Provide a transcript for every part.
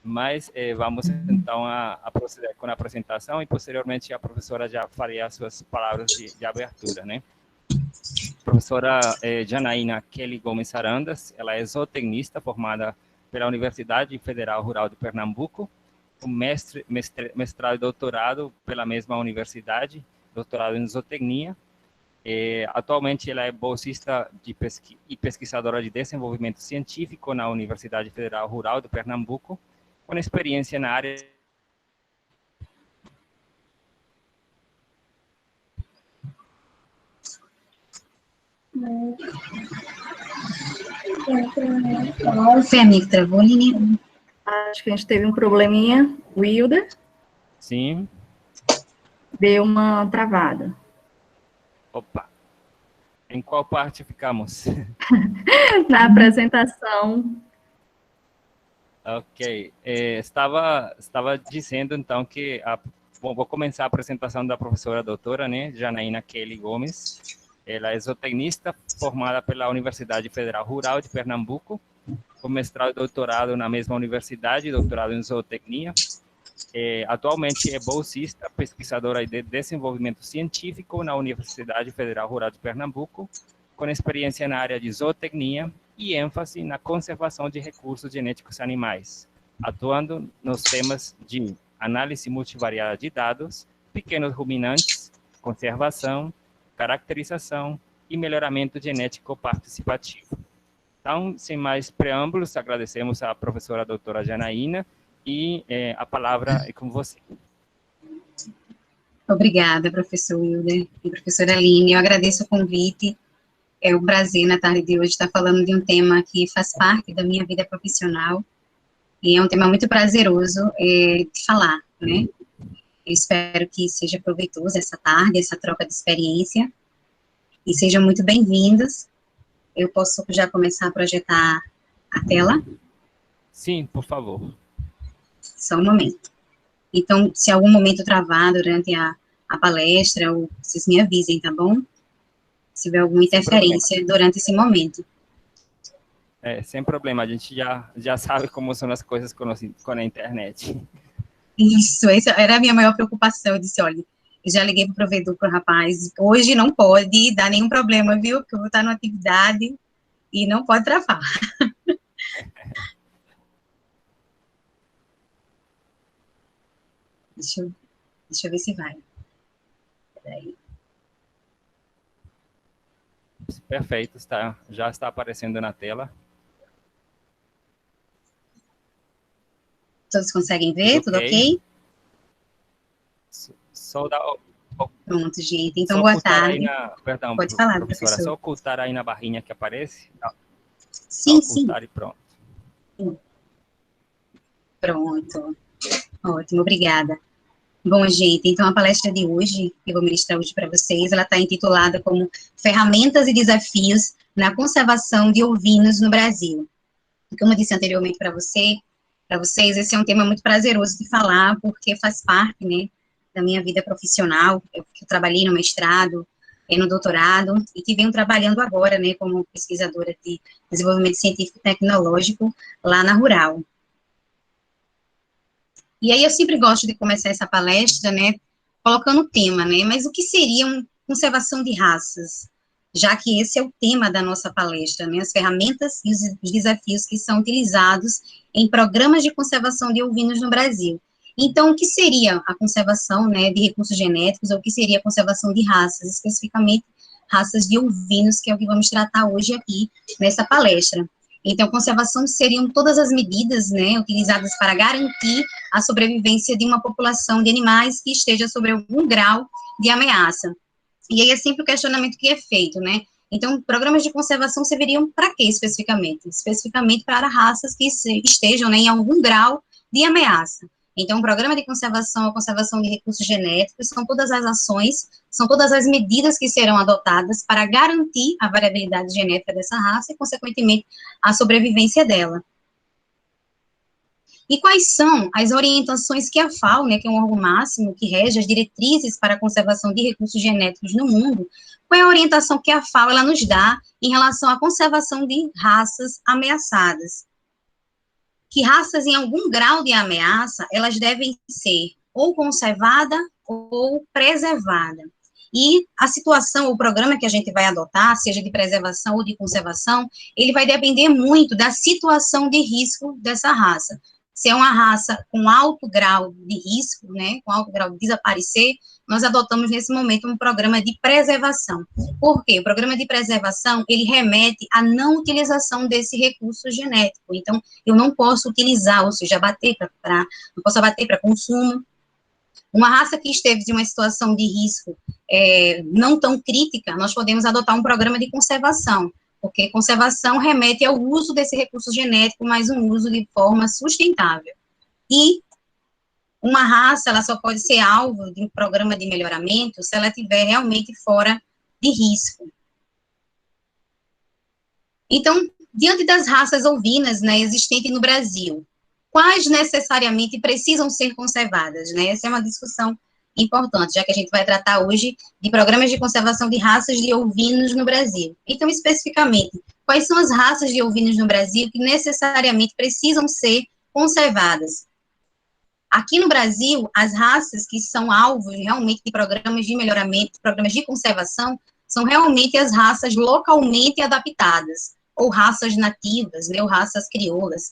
mas vamos então a proceder com a apresentação e posteriormente a professora já faria as suas palavras de abertura, né? A professora Janaína Kelly Gomes Arandas, ela é zootecnista formada pela Universidade Federal Rural de Pernambuco, com mestrado e doutorado pela mesma universidade, doutorado em zootecnia. Atualmente ela é bolsista e pesquisadora de desenvolvimento científico na Universidade Federal Rural de Pernambuco, com experiência na área Foi, amigo, travou, Lini? Acho que a gente teve um probleminha. Wilder? Sim. Deu uma travada. Opa. Em qual parte ficamos? Na apresentação. Ok. Estava dizendo, então, que vou começar a apresentação da professora doutora, né, Janaína Kelly Gomes. Ela é zootecnista formada pela Universidade Federal Rural de Pernambuco, com mestrado e doutorado na mesma universidade, doutorado em zootecnia. Atualmente é bolsista, pesquisadora de desenvolvimento científico na Universidade Federal Rural de Pernambuco, com experiência na área de zootecnia e ênfase na conservação de recursos genéticos animais, atuando nos temas de análise multivariada de dados, pequenos ruminantes, conservação, caracterização e melhoramento genético participativo. Então, sem mais preâmbulos, agradecemos à professora doutora Janaína e a palavra é com você. Obrigada, professor Wilder e professora Aline. Eu agradeço o convite. É um prazer, na tarde de hoje, estar falando de um tema que faz parte da minha vida profissional e é um tema muito prazeroso de falar, né? Eu espero que seja proveitoso essa tarde, essa troca de experiência, e sejam muito bem-vindos. Eu posso já começar a projetar a tela? Sim, por favor. Só um momento. Então, se algum momento travar durante a palestra, vocês me avisem, tá bom? Se tiver alguma interferência durante esse momento. Sem problema, a gente já sabe como são as coisas com a internet. Isso, essa era a minha maior preocupação. Eu disse, olha, eu já liguei para o provedor, para o rapaz, hoje não pode dar nenhum problema, viu? Porque eu vou estar numa atividade e não pode travar. Deixa eu ver se vai. Peraí. Perfeito, já está aparecendo na tela. Todos conseguem ver? Tudo ok? Pronto, gente. Então, boa tarde. Perdão, pode falar, professora. professor. Só ocultar aí na barrinha que aparece. Sim, só ocultar e pronto. Sim. Pronto. Ótimo, obrigada. Bom, gente, então a palestra de hoje, que eu vou ministrar hoje para vocês, ela está intitulada como Ferramentas e Desafios na Conservação de Ovinos no Brasil. E como eu disse anteriormente para vocês, esse é um tema muito prazeroso de falar, porque faz parte, né, da minha vida profissional. Eu trabalhei no mestrado, no doutorado, e que venho trabalhando agora, né, como pesquisadora de desenvolvimento científico e tecnológico lá na Rural. E aí eu sempre gosto de começar essa palestra, né, colocando o tema, né, mas o que seria uma conservação de raças? Já que esse é o tema da nossa palestra, né, as ferramentas e os desafios que são utilizados em programas de conservação de ovinos no Brasil. Então, o que seria a conservação, né, de recursos genéticos, ou o que seria a conservação de raças, especificamente raças de ovinos, que é o que vamos tratar hoje aqui nessa palestra. Então, conservação seriam todas as medidas, né, utilizadas para garantir a sobrevivência de uma população de animais que esteja sobre algum grau de ameaça. E aí é sempre o questionamento que é feito, né? Então, programas de conservação serviriam para quê especificamente? Especificamente para raças que estejam, né, em algum grau de ameaça. Então, o programa de conservação, a conservação de recursos genéticos, são todas as ações, são todas as medidas que serão adotadas para garantir a variabilidade genética dessa raça e, consequentemente, a sobrevivência dela. E quais são as orientações que a FAO, né, que é um órgão máximo que rege as diretrizes para a conservação de recursos genéticos no mundo, qual é a orientação que a FAO ela nos dá em relação à conservação de raças ameaçadas? que raças em algum grau de ameaça, elas devem ser ou conservada ou preservada. E a situação, o programa que a gente vai adotar, seja de preservação ou de conservação, ele vai depender muito da situação de risco dessa raça. Se é uma raça com alto grau de risco, né, com alto grau de desaparecer, nós adotamos nesse momento um programa de preservação. Por quê? O programa de preservação, ele remete à não utilização desse recurso genético. Então, eu não posso utilizar, ou seja, não posso abater para consumo. Uma raça que esteve em uma situação de risco não tão crítica, nós podemos adotar um programa de conservação, porque conservação remete ao uso desse recurso genético, mas um uso de forma sustentável. E uma raça, ela só pode ser alvo de um programa de melhoramento se ela estiver realmente fora de risco. Então, diante das raças ovinas, né, existentes no Brasil, quais necessariamente precisam ser conservadas, né? Essa é uma discussão importante, já que a gente vai tratar hoje de programas de conservação de raças de ovinos no Brasil. Então, especificamente, quais são as raças de ovinos no Brasil que necessariamente precisam ser conservadas? Aqui no Brasil, as raças que são alvos realmente de programas de melhoramento, programas de conservação, são realmente as raças localmente adaptadas, ou raças nativas, né, ou raças crioulas.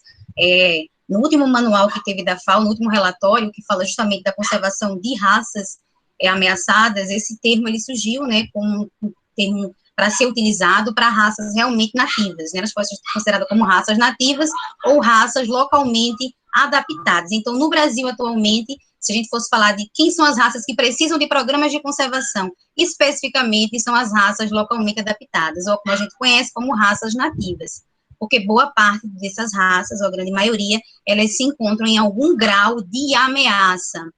No último manual que teve da FAO, no último relatório, que fala justamente da conservação de raças ameaçadas, esse termo ele surgiu, né, como um termo para ser utilizado para raças realmente nativas, né, elas podem ser consideradas como raças nativas ou raças localmente adaptadas. Então, no Brasil, atualmente, se a gente fosse falar de quem são as raças que precisam de programas de conservação, especificamente são as raças localmente adaptadas, ou como a gente conhece como raças nativas, porque boa parte dessas raças, ou a grande maioria, elas se encontram em algum grau de ameaça.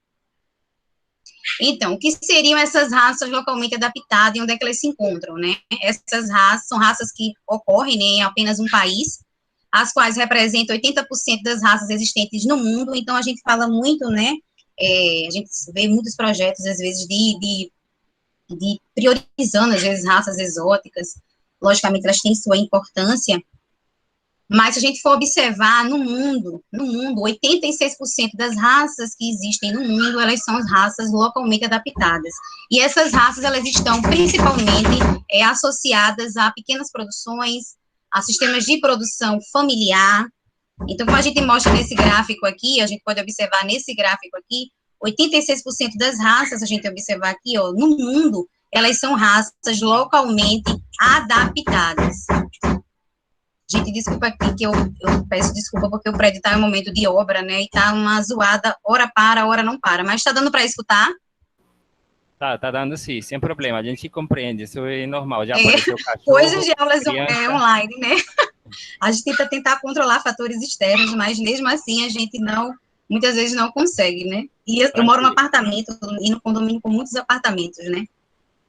Então, o que seriam essas raças localmente adaptadas e onde é que elas se encontram, né? Essas raças são raças que ocorrem, né, em apenas um país, as quais representam 80% das raças existentes no mundo. Então, a gente fala muito, né, a gente vê muitos projetos, às vezes, de priorizando, às vezes, raças exóticas. Logicamente, elas têm sua importância, mas se a gente for observar no mundo, 86% das raças que existem no mundo, elas são as raças localmente adaptadas. E essas raças, elas estão principalmente associadas a pequenas produções, a sistemas de produção familiar. Então, como a gente mostra nesse gráfico aqui, a gente pode observar nesse gráfico aqui, 86% das raças, a gente observar aqui, ó, no mundo, elas são raças localmente adaptadas. Gente, desculpa aqui, que eu peço desculpa, porque o prédio está em um momento de obra, né, e está uma zoada, hora para, hora não para, mas está dando para escutar? Tá dando sim, sem problema, a gente compreende, isso é normal, já apareceu o cachorro, coisas de aulas criança. online, né? A gente tenta controlar fatores externos, mas mesmo assim a gente muitas vezes não consegue, né? E eu moro num apartamento, e no condomínio com muitos apartamentos, né?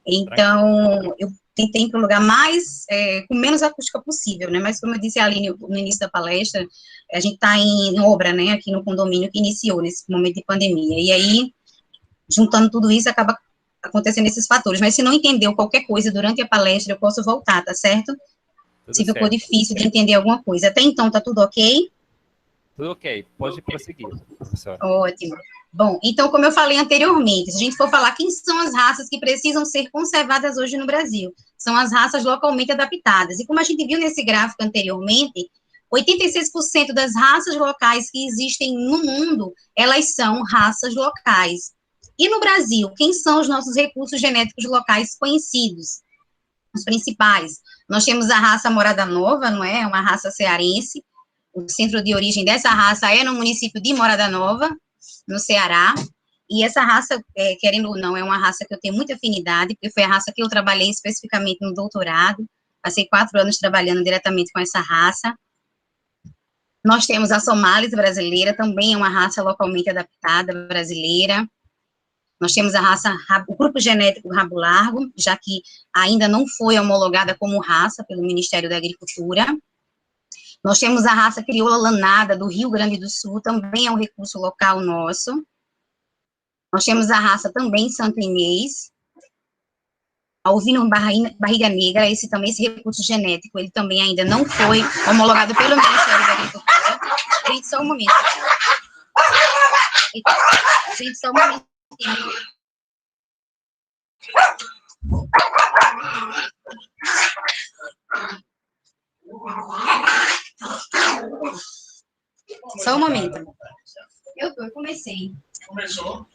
Então, eu tentei ir para o lugar com menos acústica possível, né? Mas como eu disse ali no início da palestra, a gente está em obra, né? Aqui no condomínio que iniciou nesse momento de pandemia. E aí, juntando tudo isso, acaba acontecendo esses fatores. Mas se não entendeu qualquer coisa durante a palestra, eu posso voltar, tá certo? Se ficou difícil de entender alguma coisa. Até então, tá tudo ok? Tudo ok, pode prosseguir, professora. Ótimo. Bom, então, como eu falei anteriormente, se a gente for falar quem são as raças que precisam ser conservadas hoje no Brasil, são as raças localmente adaptadas. E como a gente viu nesse gráfico anteriormente, 86% das raças locais que existem no mundo, elas são raças locais. E no Brasil, quem são os nossos recursos genéticos locais conhecidos? Os principais. Nós temos a raça Morada Nova, não é? Uma raça cearense. O centro de origem dessa raça é no município de Morada Nova, no Ceará. E essa raça, querendo ou não, é uma raça que eu tenho muita afinidade, porque foi a raça que eu trabalhei especificamente no doutorado. Passei 4 anos trabalhando diretamente com essa raça. Nós temos a Somalis brasileira, também é uma raça localmente adaptada brasileira. Nós temos o grupo genético Rabo Largo, já que ainda não foi homologada como raça pelo Ministério da Agricultura. Nós temos a raça crioula lanada do Rio Grande do Sul, também é um recurso local nosso. Nós temos a raça também Santo Inês. A ovino barriga negra, esse recurso genético, ele também ainda não foi homologado pelo Ministério da Agricultura. A gente gente, só um momento. Gente, só um momento. Só um momento. Eu comecei. Começou?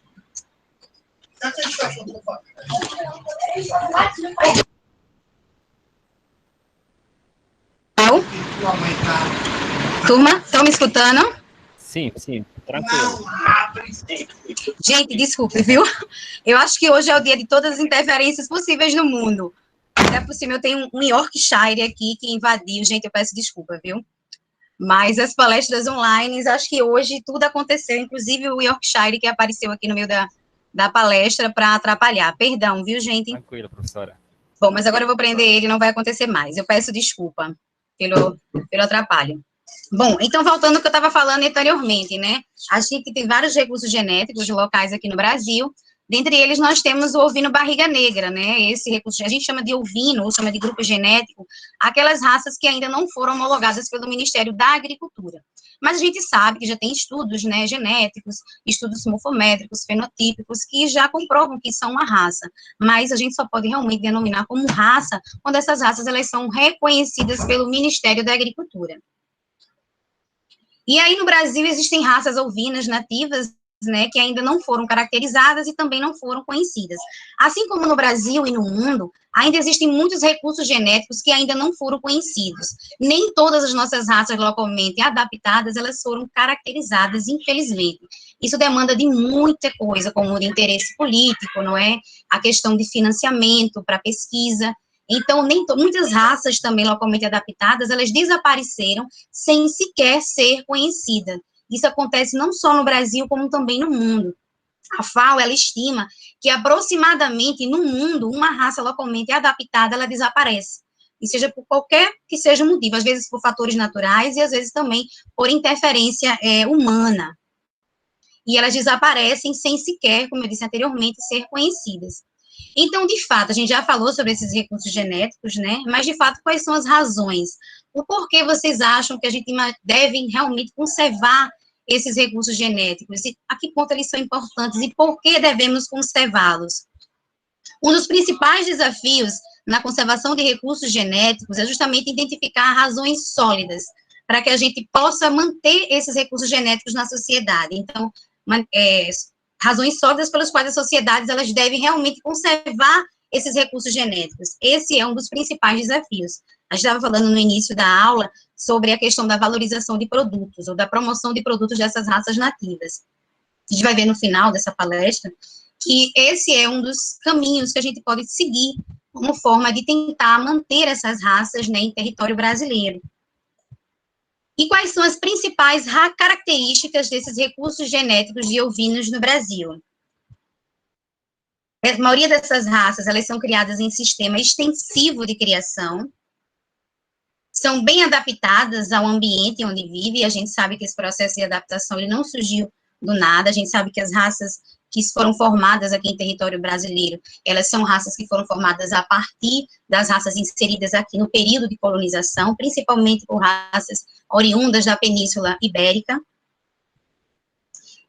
Turma, estão me escutando? Sim, sim, tranquilo. Gente, desculpe, viu? Eu acho que hoje é o dia de todas as interferências possíveis no mundo. Até por cima eu tenho um Yorkshire aqui que invadiu. Gente, eu peço desculpa, viu? Mas as palestras online, acho que hoje tudo aconteceu, inclusive o Yorkshire que apareceu aqui no meio da palestra para atrapalhar. Perdão, viu, gente? Tranquilo, professora. Bom, mas agora eu vou prender ele, não vai acontecer mais. Eu peço desculpa pelo atrapalho. Bom, então, voltando ao que eu estava falando anteriormente, né? A gente tem vários recursos genéticos locais aqui no Brasil. Dentre eles, nós temos o ovino barriga negra, né? Esse recurso, a gente chama de ovino, ou chama de grupo genético, aquelas raças que ainda não foram homologadas pelo Ministério da Agricultura. Mas a gente sabe que já tem estudos, né, genéticos, estudos morfométricos, fenotípicos, que já comprovam que são uma raça. Mas a gente só pode realmente denominar como raça quando essas raças elas são reconhecidas pelo Ministério da Agricultura. E aí, no Brasil, existem raças ovinas nativas, né, que ainda não foram caracterizadas e também não foram conhecidas. Assim como no Brasil e no mundo, ainda existem muitos recursos genéticos que ainda não foram conhecidos. Nem todas as nossas raças localmente adaptadas, elas foram caracterizadas, infelizmente. Isso demanda de muita coisa, como de interesse político, não é? A questão de financiamento para pesquisa. Então, muitas raças também localmente adaptadas, elas desapareceram sem sequer ser conhecidas. Isso acontece não só no Brasil, como também no mundo. A FAO, ela estima que aproximadamente no mundo, uma raça localmente adaptada, ela desaparece. E seja por qualquer que seja o motivo, às vezes por fatores naturais e às vezes também por interferência humana. E elas desaparecem sem sequer, como eu disse anteriormente, ser conhecidas. Então, de fato, a gente já falou sobre esses recursos genéticos, né? Mas, de fato, quais são as razões? O porquê vocês acham que a gente deve realmente conservar esses recursos genéticos? E a que ponto eles são importantes e por que devemos conservá-los? Um dos principais desafios na conservação de recursos genéticos é justamente identificar razões sólidas para que a gente possa manter esses recursos genéticos na sociedade. Então, razões sólidas pelas quais as sociedades elas devem realmente conservar esses recursos genéticos. Esse é um dos principais desafios. A gente estava falando no início da aula sobre a questão da valorização de produtos, ou da promoção de produtos dessas raças nativas. A gente vai ver no final dessa palestra que esse é um dos caminhos que a gente pode seguir como forma de tentar manter essas raças, né, em território brasileiro. E quais são as principais características desses recursos genéticos de ovinos no Brasil? A maioria dessas raças, elas são criadas em sistema extensivo de criação, são bem adaptadas ao ambiente onde vive, e a gente sabe que esse processo de adaptação ele não surgiu do nada, a gente sabe que as raças que foram formadas aqui em território brasileiro, elas são raças que foram formadas a partir das raças inseridas aqui no período de colonização, principalmente por raças oriundas da Península Ibérica.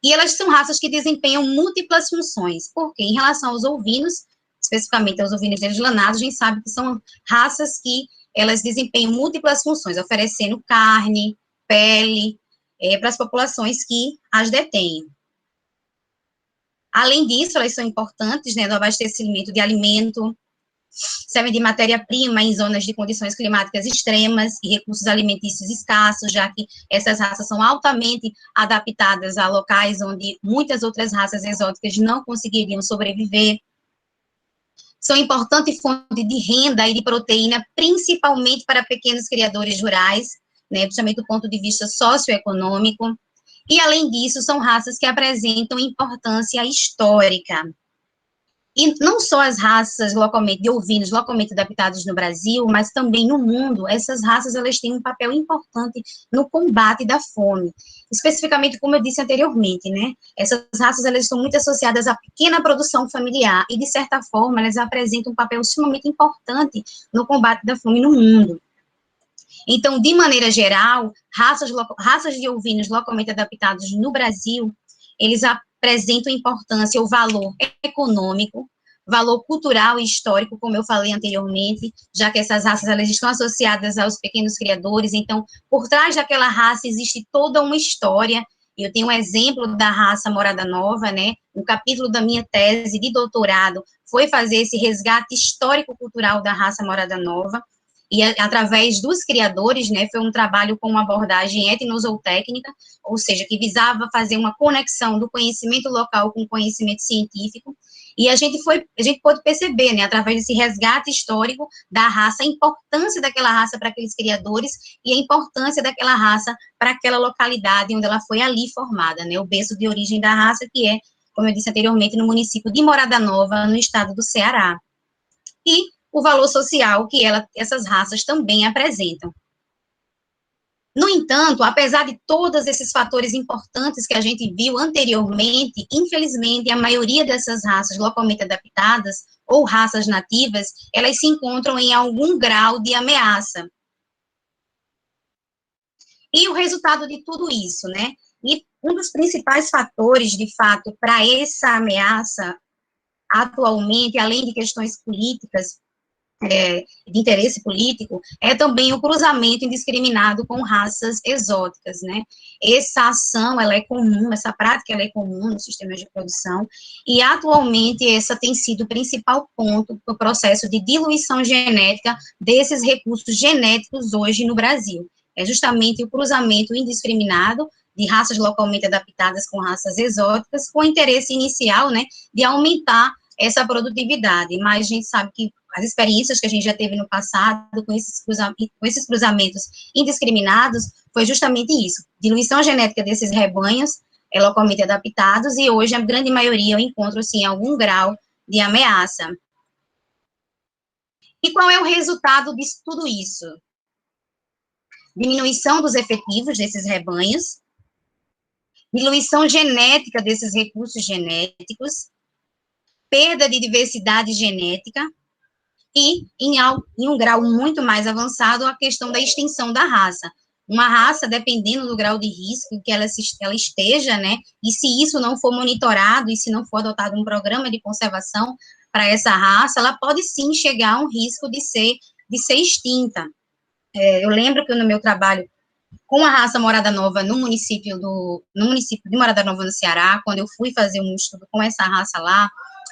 E elas são raças que desempenham múltiplas funções, porque em relação aos ovinos, especificamente aos ovinos deslanados, a gente sabe que são raças que elas desempenham múltiplas funções, oferecendo carne, pele, para as populações que as detêm. Além disso, elas são importantes, né, no abastecimento de alimento, servem de matéria-prima em zonas de condições climáticas extremas e recursos alimentícios escassos, já que essas raças são altamente adaptadas a locais onde muitas outras raças exóticas não conseguiriam sobreviver. São importante fonte de renda e de proteína, principalmente para pequenos criadores rurais, né, principalmente do ponto de vista socioeconômico. E, além disso, são raças que apresentam importância histórica. E não só as raças localmente, de ovinos localmente adaptados no Brasil, mas também no mundo, essas raças elas têm um papel importante no combate da fome. Especificamente, como eu disse anteriormente, né? Essas raças elas estão muito associadas à pequena produção familiar e, de certa forma, elas apresentam um papel extremamente importante no combate da fome no mundo. Então, de maneira geral, raças de ovinos localmente adaptados no Brasil, eles apresentam importância, o valor econômico, valor cultural e histórico, como eu falei anteriormente, já que essas raças elas estão associadas aos pequenos criadores, então, por trás daquela raça existe toda uma história. Eu tenho um exemplo da raça Morada Nova, né? Um capítulo da minha tese de doutorado foi fazer esse resgate histórico-cultural da raça Morada Nova, e através dos criadores, né, foi um trabalho com uma abordagem etnozootécnica, ou seja, que visava fazer uma conexão do conhecimento local com o conhecimento científico, e a gente pôde perceber, né, através desse resgate histórico da raça, a importância daquela raça para aqueles criadores e a importância daquela raça para aquela localidade onde ela foi ali formada, né, o berço de origem da raça, que é, como eu disse anteriormente, no município de Morada Nova, no estado do Ceará. E o valor social que essas raças também apresentam. No entanto, apesar de todos esses fatores importantes que a gente viu anteriormente, infelizmente, a maioria dessas raças localmente adaptadas, ou raças nativas, elas se encontram em algum grau de ameaça. E o resultado de tudo isso, né? E um dos principais fatores, de fato, para essa ameaça, atualmente, além de questões políticas, de interesse político, é também o cruzamento indiscriminado com raças exóticas, né? Essa ação, ela é comum, essa prática, ela é comum nos sistemas de produção, e atualmente essa tem sido o principal ponto do processo de diluição genética desses recursos genéticos hoje no Brasil. É justamente o cruzamento indiscriminado de raças localmente adaptadas com raças exóticas, com o interesse inicial, né, de aumentar essa produtividade, mas a gente sabe que as experiências que a gente já teve no passado com esses cruzamentos indiscriminados foi justamente isso, diluição genética desses rebanhos localmente adaptados, e hoje a grande maioria eu encontro, assim, em algum grau de ameaça. E qual é o resultado de tudo isso? Diminuição dos efetivos desses rebanhos, diluição genética desses recursos genéticos, perda de diversidade genética, e, em um grau muito mais avançado, a questão da extinção da raça. Uma raça, dependendo do grau de risco que ela esteja, né, e se isso não for monitorado, e se não for adotado um programa de conservação para essa raça, ela pode sim chegar a um risco de ser extinta. Eu lembro que no meu trabalho com a raça Morada Nova no município de Morada Nova, no Ceará, quando eu fui fazer um estudo com essa raça lá,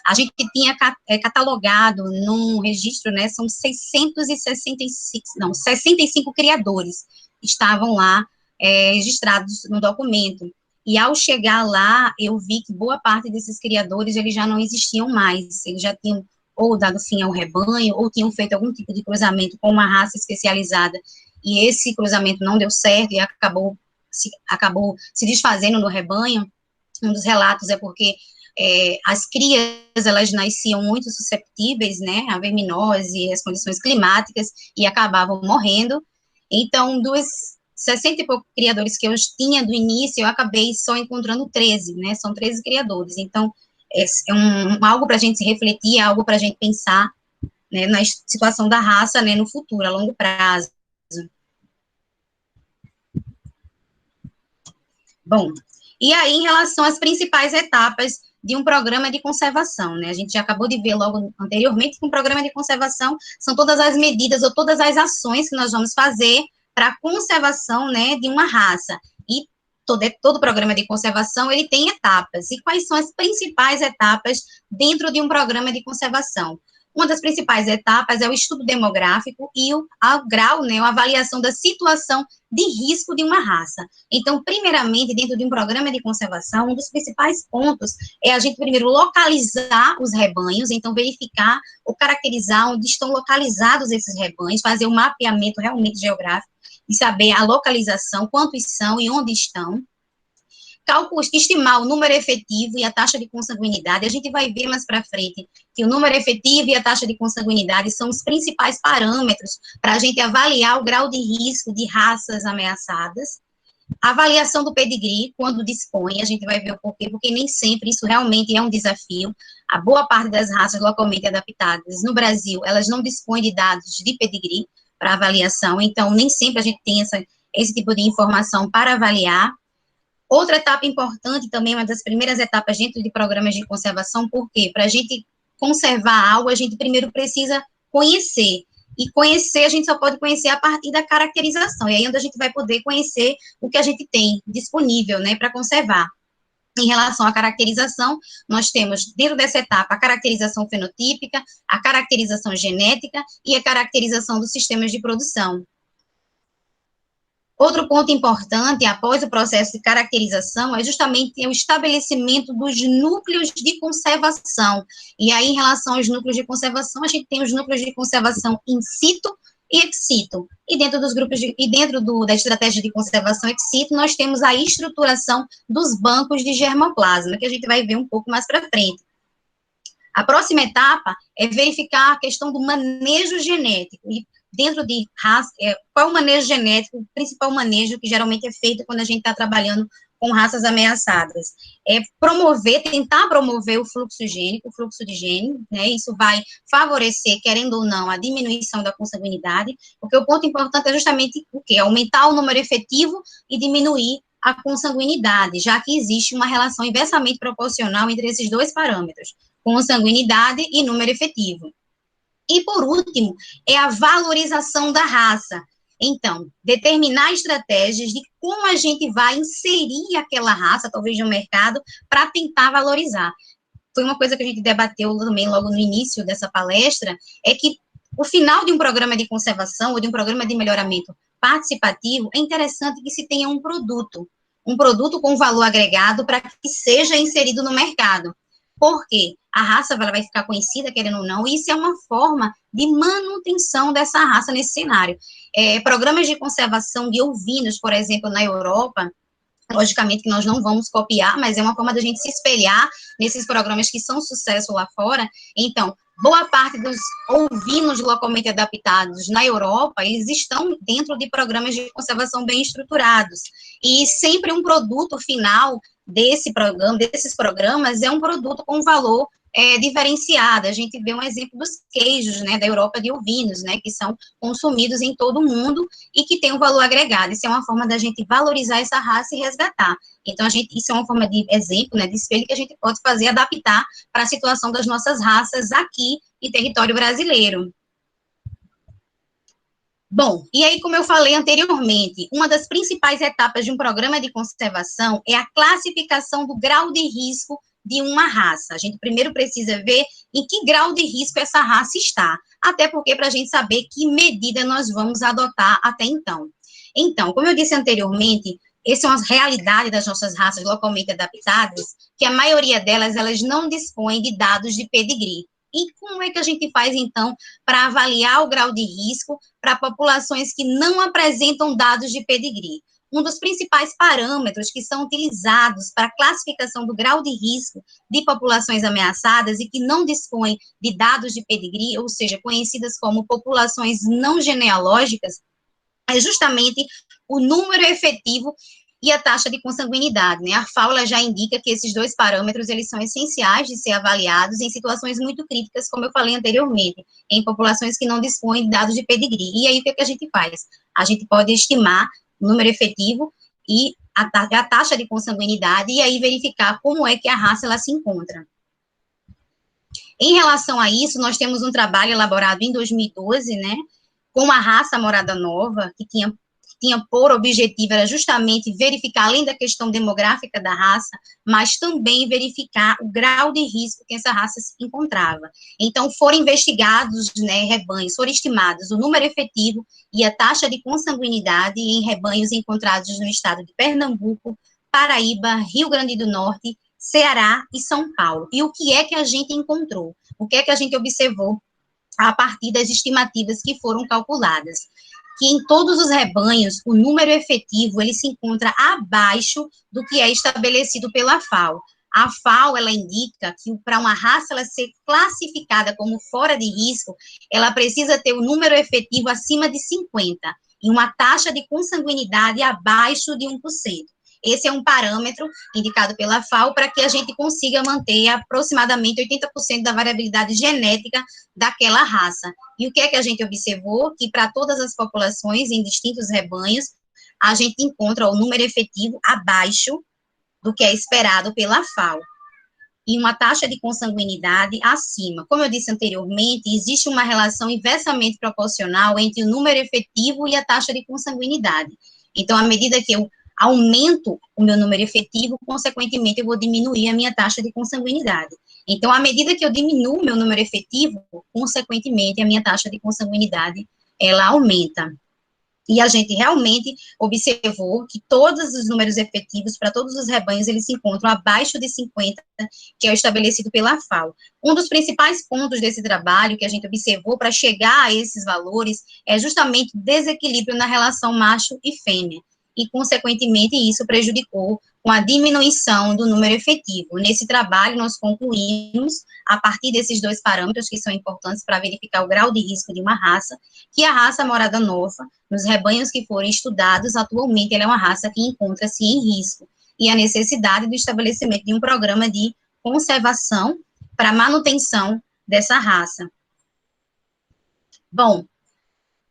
a gente tinha catalogado num registro, né, são 65 criadores estavam lá registrados no documento. E ao chegar lá, eu vi que boa parte desses criadores, eles já não existiam mais, eles já tinham ou dado fim ao rebanho, ou tinham feito algum tipo de cruzamento com uma raça especializada, e esse cruzamento não deu certo, e acabou se desfazendo no rebanho. Um dos relatos é porque as crias, elas nasciam muito susceptíveis, né, à verminose, às condições climáticas, e acabavam morrendo. Então, dos 60 e poucos criadores que eu tinha do início, eu acabei só encontrando 13, né, são 13 criadores. Então, é algo para a gente se refletir, algo para a gente pensar, né, na situação da raça, né, no futuro, a longo prazo. Bom, e aí, em relação às principais etapas de um programa de conservação, né? A gente já acabou de ver logo anteriormente que um programa de conservação são todas as medidas ou todas as ações que nós vamos fazer para a conservação, né, de uma raça. E todo programa de conservação, ele tem etapas. E quais são as principais etapas dentro de um programa de conservação? Uma das principais etapas é o estudo demográfico e o grau, né, a avaliação da situação de risco de uma raça. Então, primeiramente, dentro de um programa de conservação, um dos principais pontos é a gente primeiro localizar os rebanhos, então verificar ou caracterizar onde estão localizados esses rebanhos, fazer um mapeamento realmente geográfico e saber a localização, quantos são e onde estão. Cálculos, estimar o número efetivo e a taxa de consanguinidade. A gente vai ver mais para frente que o número efetivo e a taxa de consanguinidade são os principais parâmetros para a gente avaliar o grau de risco de raças ameaçadas. A avaliação do pedigree, quando dispõe, a gente vai ver o porquê, porque nem sempre isso realmente é um desafio. A boa parte das raças localmente adaptadas no Brasil, elas não dispõem de dados de pedigree, para avaliação, então nem sempre a gente tem esse tipo de informação para avaliar. Outra etapa importante também, uma das primeiras etapas dentro de programas de conservação, porque para a gente conservar algo, a gente primeiro precisa conhecer, e conhecer, a gente só pode conhecer a partir da caracterização, e aí onde a gente vai poder conhecer o que a gente tem disponível, né, para conservar. Em relação à caracterização, nós temos, dentro dessa etapa, a caracterização fenotípica, a caracterização genética e a caracterização dos sistemas de produção. Outro ponto importante, após o processo de caracterização, é justamente o estabelecimento dos núcleos de conservação. E aí, em relação aos núcleos de conservação, a gente tem os núcleos de conservação in situ e ex situ. E dentro dos grupos da estratégia de conservação ex situ, nós temos a estruturação dos bancos de germoplasma, que a gente vai ver um pouco mais para frente. A próxima etapa é verificar a questão do manejo genético. E dentro de raça, qual é o manejo genético, o principal manejo que geralmente é feito quando a gente está trabalhando com raças ameaçadas? É tentar promover o fluxo gênico, o fluxo de gene, né? Isso vai favorecer, querendo ou não, a diminuição da consanguinidade, porque o ponto importante é justamente o quê? Aumentar o número efetivo e diminuir a consanguinidade, já que existe uma relação inversamente proporcional entre esses dois parâmetros, consanguinidade e número efetivo. E, por último, é a valorização da raça. Então, determinar estratégias de como a gente vai inserir aquela raça, talvez, no mercado, para tentar valorizar. Foi uma coisa que a gente debateu também logo no início dessa palestra, é que o final de um programa de conservação ou de um programa de melhoramento participativo, é interessante que se tenha um produto com valor agregado para que seja inserido no mercado. Porque a raça vai ficar conhecida, querendo ou não, e isso é uma forma de manutenção dessa raça nesse cenário. Programas de conservação de ovinos, por exemplo, na Europa, logicamente que nós não vamos copiar, mas é uma forma da gente se espelhar nesses programas que são sucesso lá fora. Então, boa parte dos ovinos localmente adaptados na Europa, eles estão dentro de programas de conservação bem estruturados. E sempre um produto final desses programas é um produto com valor diferenciado. A gente vê um exemplo dos queijos, né, da Europa de ovinos, né, que são consumidos em todo o mundo e que tem um valor agregado. Isso é uma forma da gente valorizar essa raça e resgatar. Então, isso é uma forma de exemplo, né, de espelho que a gente pode fazer, adaptar para a situação das nossas raças aqui em território brasileiro. Bom, e aí, como eu falei anteriormente, uma das principais etapas de um programa de conservação é a classificação do grau de risco de uma raça. A gente primeiro precisa ver em que grau de risco essa raça está, até porque para a gente saber que medida nós vamos adotar até então. Então, como eu disse anteriormente, essa é uma realidade das nossas raças localmente adaptadas, que a maioria delas, elas não dispõem de dados de pedigree. E como é que a gente faz, então, para avaliar o grau de risco para populações que não apresentam dados de pedigree? Um dos principais parâmetros que são utilizados para a classificação do grau de risco de populações ameaçadas e que não dispõem de dados de pedigree, ou seja, conhecidas como populações não genealógicas, é justamente o número efetivo e a taxa de consanguinidade, né? A FAO já indica que esses dois parâmetros, eles são essenciais de ser avaliados em situações muito críticas, como eu falei anteriormente, em populações que não dispõem de dados de pedigree. E aí, o que a gente faz? A gente pode estimar o número efetivo e a taxa de consanguinidade, e aí verificar como é que a raça ela se encontra. Em relação a isso, nós temos um trabalho elaborado em 2012, né, com uma raça morada nova, que tinha por objetivo era justamente verificar, além da questão demográfica da raça, mas também verificar o grau de risco que essa raça se encontrava. Então, foram investigados, né, rebanhos, foram estimados o número efetivo e a taxa de consanguinidade em rebanhos encontrados no estado de Pernambuco, Paraíba, Rio Grande do Norte, Ceará e São Paulo. E o que é que a gente encontrou? O que é que a gente observou a partir das estimativas que foram calculadas? Que em todos os rebanhos, o número efetivo, ele se encontra abaixo do que é estabelecido pela FAO. A FAO, ela indica que para uma raça ela ser classificada como fora de risco, ela precisa ter o número efetivo acima de 50 e uma taxa de consanguinidade abaixo de 1%. esse é um parâmetro indicado pela FAO para que a gente consiga manter aproximadamente 80% da variabilidade genética daquela raça. E o que é que a gente observou? Que para todas as populações, em distintos rebanhos, a gente encontra o número efetivo abaixo do que é esperado pela FAO. E uma taxa de consanguinidade acima. Como eu disse anteriormente, existe uma relação inversamente proporcional entre o número efetivo e a taxa de consanguinidade. Então, à medida que eu aumento o meu número efetivo, consequentemente, eu vou diminuir a minha taxa de consanguinidade. Então, à medida que eu diminuo o meu número efetivo, consequentemente, a minha taxa de consanguinidade, ela aumenta. E a gente realmente observou que todos os números efetivos para todos os rebanhos, eles se encontram abaixo de 50, que é o estabelecido pela FAO. Um dos principais pontos desse trabalho que a gente observou para chegar a esses valores é justamente o desequilíbrio na relação macho e fêmea. E, consequentemente, isso prejudicou com a diminuição do número efetivo. Nesse trabalho, nós concluímos, a partir desses dois parâmetros que são importantes para verificar o grau de risco de uma raça, que a raça morada nova, nos rebanhos que foram estudados, atualmente ela é uma raça que encontra-se em risco, e a necessidade do estabelecimento de um programa de conservação para manutenção dessa raça. Bom,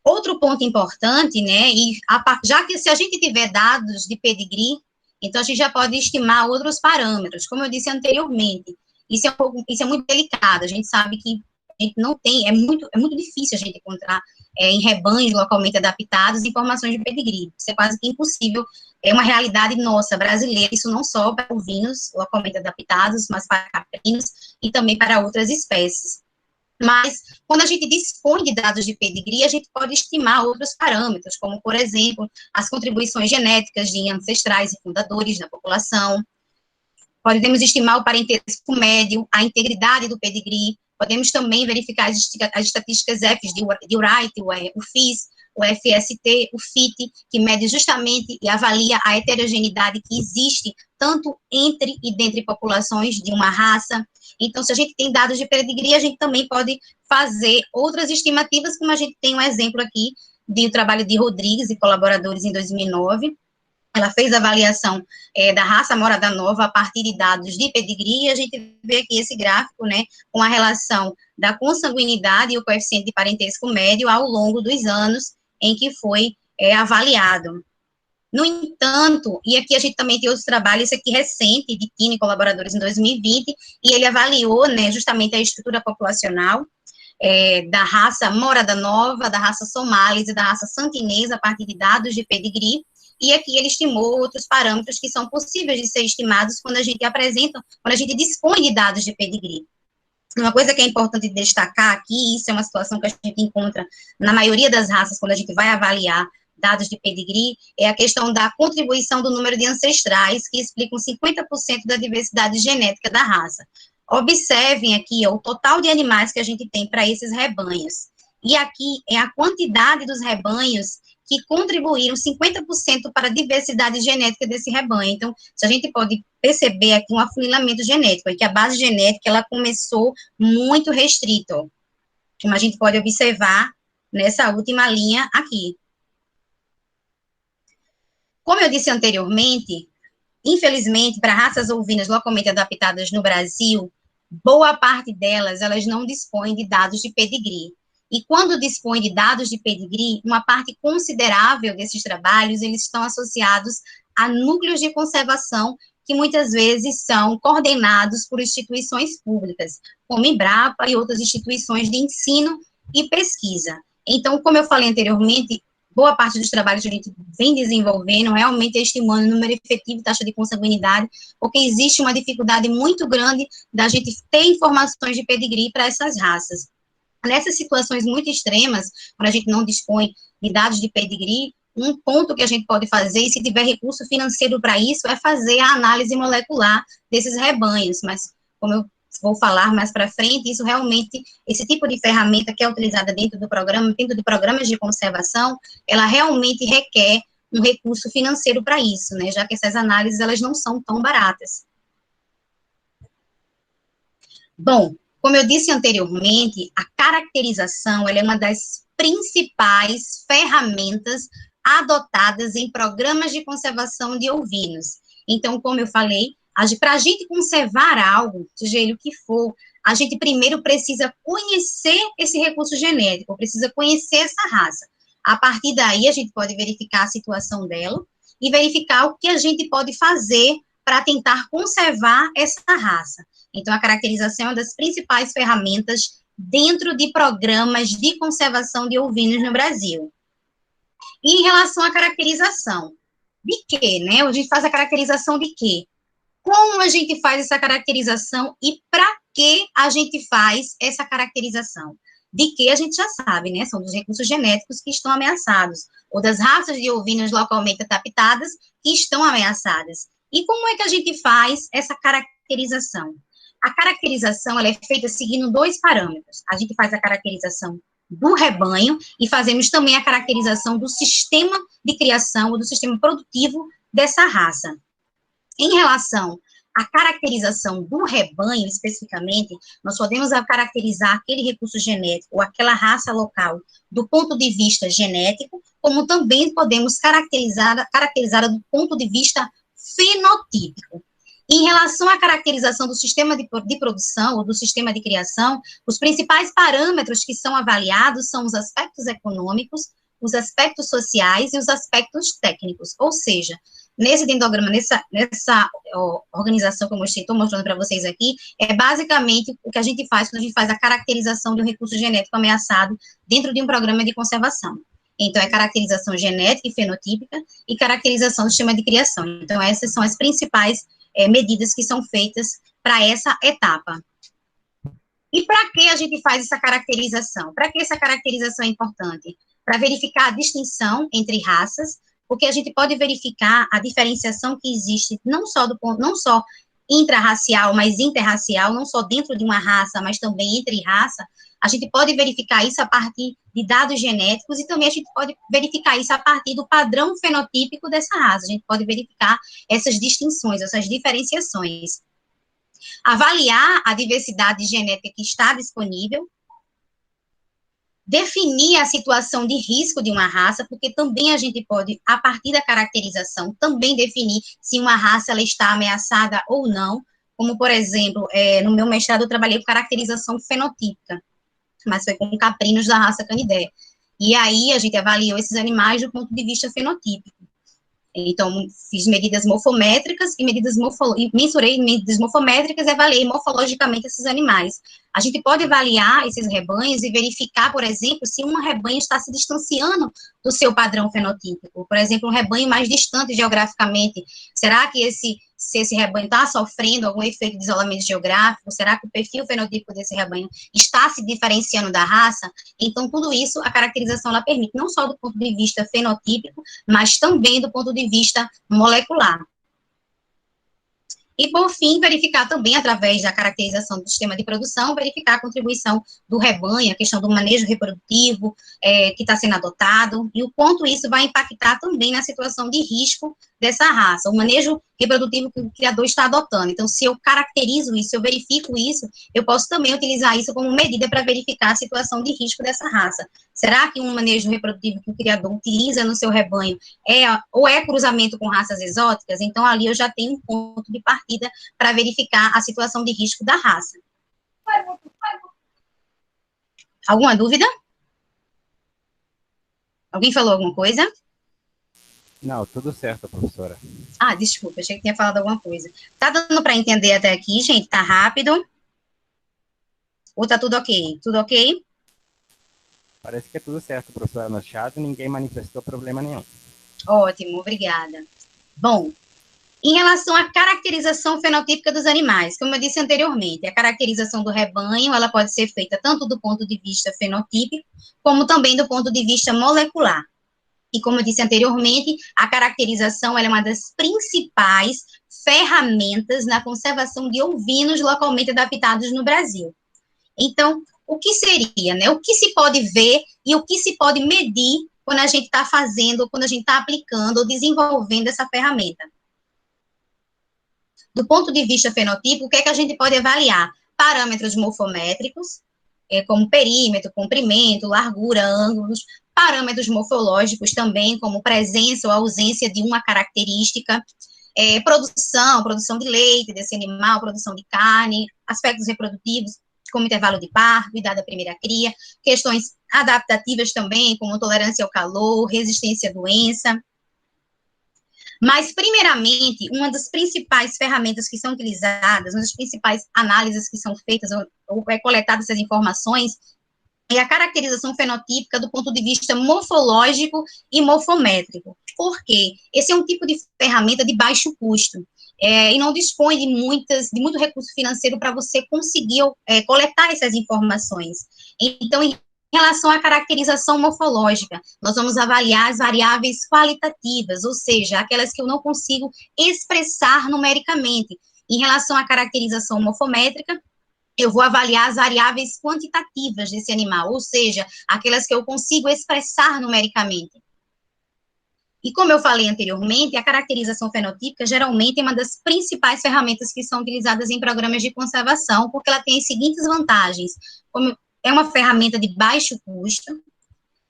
outro ponto importante, né, e já que se a gente tiver dados de pedigree, então a gente já pode estimar outros parâmetros, como eu disse anteriormente, isso é muito delicado, a gente sabe que a gente não tem, é muito difícil a gente encontrar em rebanhos localmente adaptados informações de pedigree, isso é quase que impossível, é uma realidade nossa, brasileira, isso não só para ovinos localmente adaptados, mas para caprinos e também para outras espécies. Mas, quando a gente dispõe de dados de pedigree, a gente pode estimar outros parâmetros, como, por exemplo, as contribuições genéticas de ancestrais e fundadores da população. Podemos estimar o parentesco médio, a integridade do pedigree. Podemos também verificar as estatísticas FIS de Wright, o FIS, o FST, o FIT, que mede justamente e avalia a heterogeneidade que existe tanto entre e dentre populações de uma raça. Então, se a gente tem dados de pedigree, a gente também pode fazer outras estimativas, como a gente tem um exemplo aqui do trabalho de Rodrigues e colaboradores em 2009. Ela fez a avaliação da raça morada nova a partir de dados de pedigree, e a gente vê aqui esse gráfico, né, com a relação da consanguinidade e o coeficiente de parentesco médio ao longo dos anos em que foi avaliado. No entanto, e aqui a gente também tem outros trabalhos, esse aqui recente, de Tino e colaboradores em 2020, e ele avaliou, né, justamente a estrutura populacional da raça morada nova, da raça somalis e da raça santinesa a partir de dados de pedigree, e aqui ele estimou outros parâmetros que são possíveis de ser estimados quando a gente dispõe de dados de pedigree. Uma coisa que é importante destacar aqui, isso é uma situação que a gente encontra na maioria das raças, quando a gente vai avaliar dados de pedigree, é a questão da contribuição do número de ancestrais, que explicam 50% da diversidade genética da raça. Observem aqui o total de animais que a gente tem para esses rebanhos. E aqui é a quantidade dos rebanhos que contribuíram 50% para a diversidade genética desse rebanho. Então, se a gente pode perceber aqui um afunilamento genético, e que a base genética, ela começou muito restrita, ó, como a gente pode observar nessa última linha aqui. Como eu disse anteriormente, infelizmente, para raças ovinas localmente adaptadas no Brasil, boa parte delas, elas não dispõem de dados de pedigree. E quando dispõe de dados de pedigree, uma parte considerável desses trabalhos, eles estão associados a núcleos de conservação que muitas vezes são coordenados por instituições públicas, como Embrapa e outras instituições de ensino e pesquisa. Então, como eu falei anteriormente, boa parte dos trabalhos que a gente vem desenvolvendo realmente é estimando o número efetivo de taxa de consanguinidade, porque existe uma dificuldade muito grande da gente ter informações de pedigree para essas raças. Nessas situações muito extremas, quando a gente não dispõe de dados de pedigree, um ponto que a gente pode fazer, e se tiver recurso financeiro para isso, é fazer a análise molecular desses rebanhos, mas como eu vou falar mais para frente, isso realmente, esse tipo de ferramenta que é utilizada dentro do programa, dentro de programas de conservação, ela realmente requer um recurso financeiro para isso, né, já que essas análises, elas não são tão baratas. Bom, como eu disse anteriormente, a caracterização, ela é uma das principais ferramentas adotadas em programas de conservação de ovinos. Então, como eu falei, para a gente conservar algo, seja ele o que for, a gente primeiro precisa conhecer esse recurso genético, precisa conhecer essa raça. A partir daí, a gente pode verificar a situação dela e verificar o que a gente pode fazer para tentar conservar essa raça. Então, a caracterização é uma das principais ferramentas dentro de programas de conservação de ovinos no Brasil. E em relação à caracterização, de quê, né? A gente faz a caracterização de quê? Como a gente faz essa caracterização e para que a gente faz essa caracterização? De que a gente já sabe, né? São dos recursos genéticos que estão ameaçados, ou das raças de ovinos localmente adaptadas que estão ameaçadas. E como é que a gente faz essa caracterização? A caracterização, ela é feita seguindo 2 parâmetros. A gente faz a caracterização do rebanho e fazemos também a caracterização do sistema de criação ou do sistema produtivo dessa raça. Em relação à caracterização do rebanho, especificamente, nós podemos caracterizar aquele recurso genético ou aquela raça local do ponto de vista genético, como também podemos caracterizá-la do ponto de vista fenotípico. Em relação à caracterização do sistema de produção ou do sistema de criação, os principais parâmetros que são avaliados são os aspectos econômicos, os aspectos sociais e os aspectos técnicos. Ou seja, nesse dendrograma, nessa organização que eu estou mostrando para vocês aqui, é basicamente o que a gente faz quando a gente faz a caracterização de um recurso genético ameaçado dentro de um programa de conservação. Então, é caracterização genética e fenotípica e caracterização do sistema de criação. Então, essas são as principais medidas que são feitas para essa etapa. E para que a gente faz essa caracterização? Para que essa caracterização é importante? Para verificar a distinção entre raças, porque a gente pode verificar a diferenciação que existe não só intrarracial, mas interracial, não só dentro de uma raça, mas também entre raça. A gente pode verificar isso a partir de dados genéticos e também a gente pode verificar isso a partir do padrão fenotípico dessa raça. A gente pode verificar essas distinções, essas diferenciações. Avaliar a diversidade genética que está disponível, definir a situação de risco de uma raça, porque também a gente pode, a partir da caracterização, também definir se uma raça ela está ameaçada ou não, como, por exemplo, no meu mestrado eu trabalhei com caracterização fenotípica, mas foi com caprinos da raça Canidae. E aí a gente avaliou esses animais do ponto de vista fenotípico. Então, fiz medidas morfométricas e mensurei medidas morfométricas e avaliei morfologicamente esses animais. A gente pode avaliar esses rebanhos e verificar, por exemplo, se um rebanho está se distanciando do seu padrão fenotípico. Por exemplo, um rebanho mais distante geograficamente. Será que se esse rebanho está sofrendo algum efeito de isolamento geográfico? Será que o perfil fenotípico desse rebanho está se diferenciando da raça? Então, tudo isso, a caracterização, ela permite, não só do ponto de vista fenotípico, mas também do ponto de vista molecular. E, por fim, verificar também, através da caracterização do sistema de produção, verificar a contribuição do rebanho, a questão do manejo reprodutivo que está sendo adotado, e o quanto isso vai impactar também na situação de risco dessa raça, o manejo reprodutivo que o criador está adotando. Então, se eu caracterizo isso, se eu verifico isso, eu posso também utilizar isso como medida para verificar a situação de risco dessa raça. Será que um manejo reprodutivo que o criador utiliza no seu rebanho é cruzamento com raças exóticas? Então, ali eu já tenho um ponto de partida para verificar a situação de risco da raça. Alguma dúvida? Alguém falou alguma coisa? Não, tudo certo, professora. Ah, desculpa, achei que tinha falado alguma coisa. Tá dando para entender até aqui, gente? Tá rápido? Ou tá tudo ok? Tudo ok? Parece que é tudo certo, professora. No chat ninguém manifestou problema nenhum. Ótimo, obrigada. Bom, em relação à caracterização fenotípica dos animais, como eu disse anteriormente, a caracterização do rebanho, ela pode ser feita tanto do ponto de vista fenotípico, como também do ponto de vista molecular. E como eu disse anteriormente, a caracterização ela é uma das principais ferramentas na conservação de ovinos localmente adaptados no Brasil. Então, o que seria, né? O que se pode ver e o que se pode medir quando a gente está fazendo, quando a gente está aplicando ou desenvolvendo essa ferramenta? Do ponto de vista fenotípico, o que é que a gente pode avaliar? Parâmetros morfométricos, como perímetro, comprimento, largura, ângulos, parâmetros morfológicos também, como presença ou ausência de uma característica, produção de leite desse animal, produção de carne, aspectos reprodutivos, como intervalo de parto, idade da primeira cria, questões adaptativas também, como tolerância ao calor, resistência à doença. Mas, primeiramente, uma das principais ferramentas que são utilizadas, uma das principais análises que são feitas, ou coletadas essas informações, é a caracterização fenotípica do ponto de vista morfológico e morfométrico. Por quê? Esse é um tipo de ferramenta de baixo custo, e não dispõe de muito recurso financeiro para você conseguir coletar essas informações. Então, em relação à caracterização morfológica, nós vamos avaliar as variáveis qualitativas, ou seja, aquelas que eu não consigo expressar numericamente. Em relação à caracterização morfométrica, eu vou avaliar as variáveis quantitativas desse animal, ou seja, aquelas que eu consigo expressar numericamente. E como eu falei anteriormente, a caracterização fenotípica geralmente é uma das principais ferramentas que são utilizadas em programas de conservação, porque ela tem as seguintes vantagens: como é uma ferramenta de baixo custo,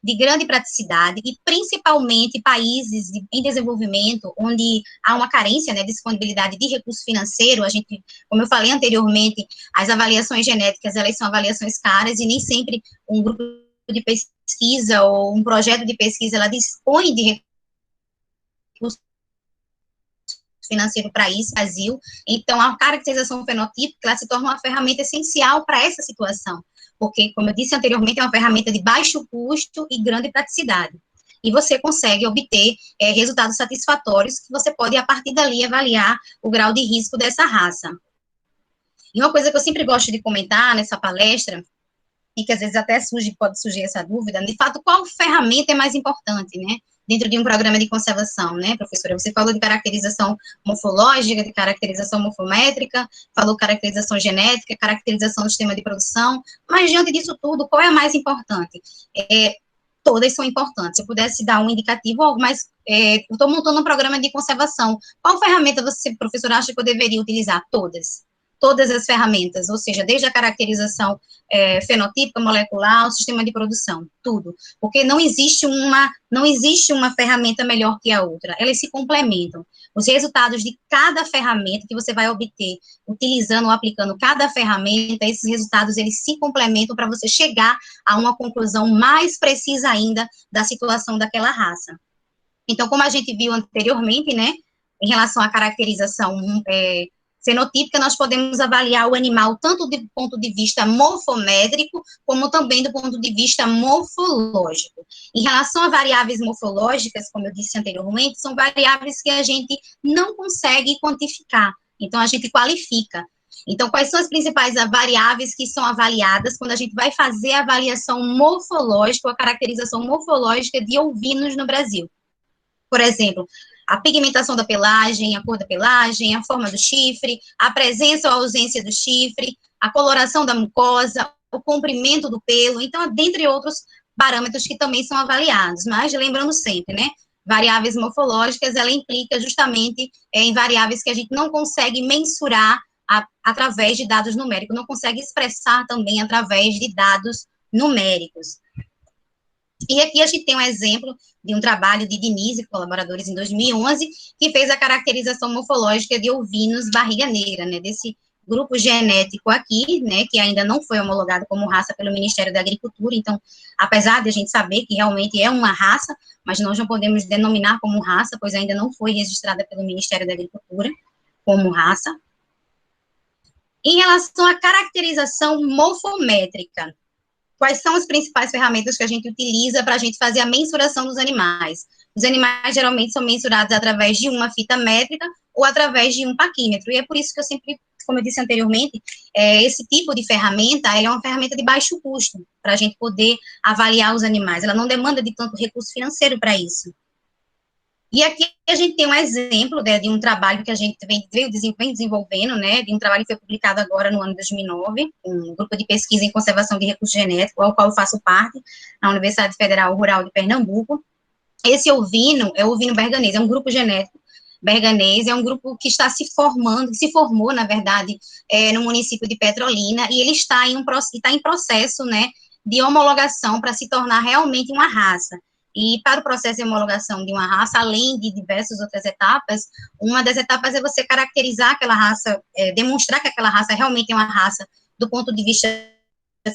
de grande praticidade, e principalmente países em desenvolvimento, onde há uma carência, né, de disponibilidade de recurso financeiro. A gente, como eu falei anteriormente, as avaliações genéticas, elas são avaliações caras, e nem sempre um grupo de pesquisa ou um projeto de pesquisa, ela dispõe de recurso financeiro para isso, Brasil. Então, a caracterização fenotípica, ela se torna uma ferramenta essencial para essa situação, porque, como eu disse anteriormente, é uma ferramenta de baixo custo e grande praticidade. E você consegue obter resultados satisfatórios que você pode, a partir dali, avaliar o grau de risco dessa raça. E uma coisa que eu sempre gosto de comentar nessa palestra, e que às vezes até pode surgir essa dúvida, de fato, qual ferramenta é mais importante, né, dentro de um programa de conservação, né, professora? Você falou de caracterização morfológica, de caracterização morfométrica, falou caracterização genética, caracterização do sistema de produção, mas diante disso tudo, qual é a mais importante? Todas são importantes. Se eu pudesse dar um indicativo, algo mais, eu estou montando um programa de conservação, qual ferramenta você, professora, acha que eu deveria utilizar? Todas as ferramentas, ou seja, desde a caracterização fenotípica, molecular, o sistema de produção, tudo, porque não existe uma ferramenta melhor que a outra, elas se complementam. Os resultados de cada ferramenta que você vai obter utilizando ou aplicando cada ferramenta, esses resultados, eles se complementam para você chegar a uma conclusão mais precisa ainda da situação daquela raça. Então, como a gente viu anteriormente, né, em relação à caracterização fenotípica, nós podemos avaliar o animal tanto do ponto de vista morfométrico, como também do ponto de vista morfológico. Em relação a variáveis morfológicas, como eu disse anteriormente, são variáveis que a gente não consegue quantificar, então a gente qualifica. Então, quais são as principais variáveis que são avaliadas quando a gente vai fazer a avaliação morfológica, a caracterização morfológica de ovinos no Brasil? Por exemplo, a pigmentação da pelagem, a cor da pelagem, a forma do chifre, a presença ou ausência do chifre, a coloração da mucosa, o comprimento do pelo, então, dentre outros parâmetros que também são avaliados, mas lembrando sempre, né, variáveis morfológicas, ela implica justamente em variáveis que a gente não consegue mensurar através de dados numéricos, não consegue expressar também através de dados numéricos. E aqui a gente tem um exemplo de um trabalho de Denise, colaboradores, em 2011, que fez a caracterização morfológica de ovinos barriga negra, né, desse grupo genético aqui, né, que ainda não foi homologado como raça pelo Ministério da Agricultura. Então, apesar de a gente saber que realmente é uma raça, mas nós não podemos denominar como raça, pois ainda não foi registrada pelo Ministério da Agricultura como raça. Em relação à caracterização morfométrica, quais são as principais ferramentas que a gente utiliza para a gente fazer a mensuração dos animais? Os animais geralmente são mensurados através de uma fita métrica ou através de um paquímetro, e é por isso que eu sempre, como eu disse anteriormente, esse tipo de ferramenta, ela é uma ferramenta de baixo custo, para a gente poder avaliar os animais, ela não demanda de tanto recurso financeiro para isso. E aqui a gente tem um exemplo, né, de um trabalho que a gente vem desenvolvendo, né, de um trabalho que foi publicado agora no ano 2009, um grupo de pesquisa em conservação de recursos genéticos, ao qual eu faço parte, na Universidade Federal Rural de Pernambuco. Esse ovino é o ovino berganês, é um grupo genético berganês, é um grupo que está se formou, na verdade, no município de Petrolina, e ele está em processo, né, de homologação para se tornar realmente uma raça. E para o processo de homologação de uma raça, além de diversas outras etapas, uma das etapas é você caracterizar aquela raça, demonstrar que aquela raça realmente é uma raça do ponto de vista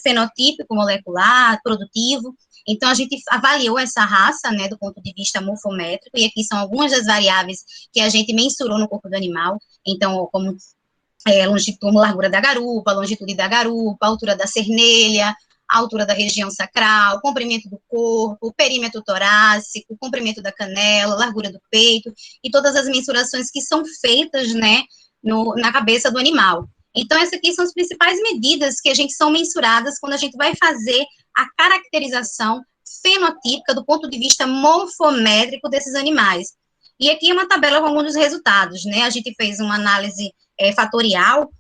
fenotípico, molecular, produtivo. Então, a gente avaliou essa raça, né, do ponto de vista morfométrico, e aqui são algumas das variáveis que a gente mensurou no corpo do animal. Então, como longitude, largura da garupa, longitude da garupa, altura da cernelha, a altura da região sacral, comprimento do corpo, perímetro torácico, comprimento da canela, largura do peito, e todas as mensurações que são feitas, né, na cabeça do animal. Então, essas aqui são as principais medidas que a gente são mensuradas quando a gente vai fazer a caracterização fenotípica do ponto de vista morfométrico desses animais. E aqui é uma tabela com alguns dos resultados, né? A gente fez uma análise fatorial,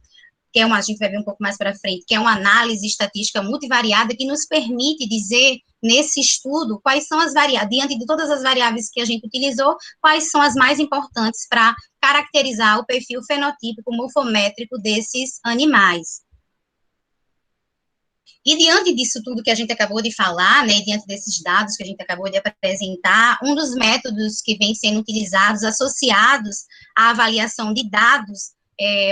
que a gente vai ver um pouco mais para frente, que é uma análise estatística multivariada que nos permite dizer, nesse estudo, quais são as variáveis, diante de todas as variáveis que a gente utilizou, quais são as mais importantes para caracterizar o perfil fenotípico morfométrico desses animais. E diante disso tudo que a gente acabou de falar, né, diante desses dados que a gente acabou de apresentar, um dos métodos que vem sendo utilizados, associados à avaliação de dados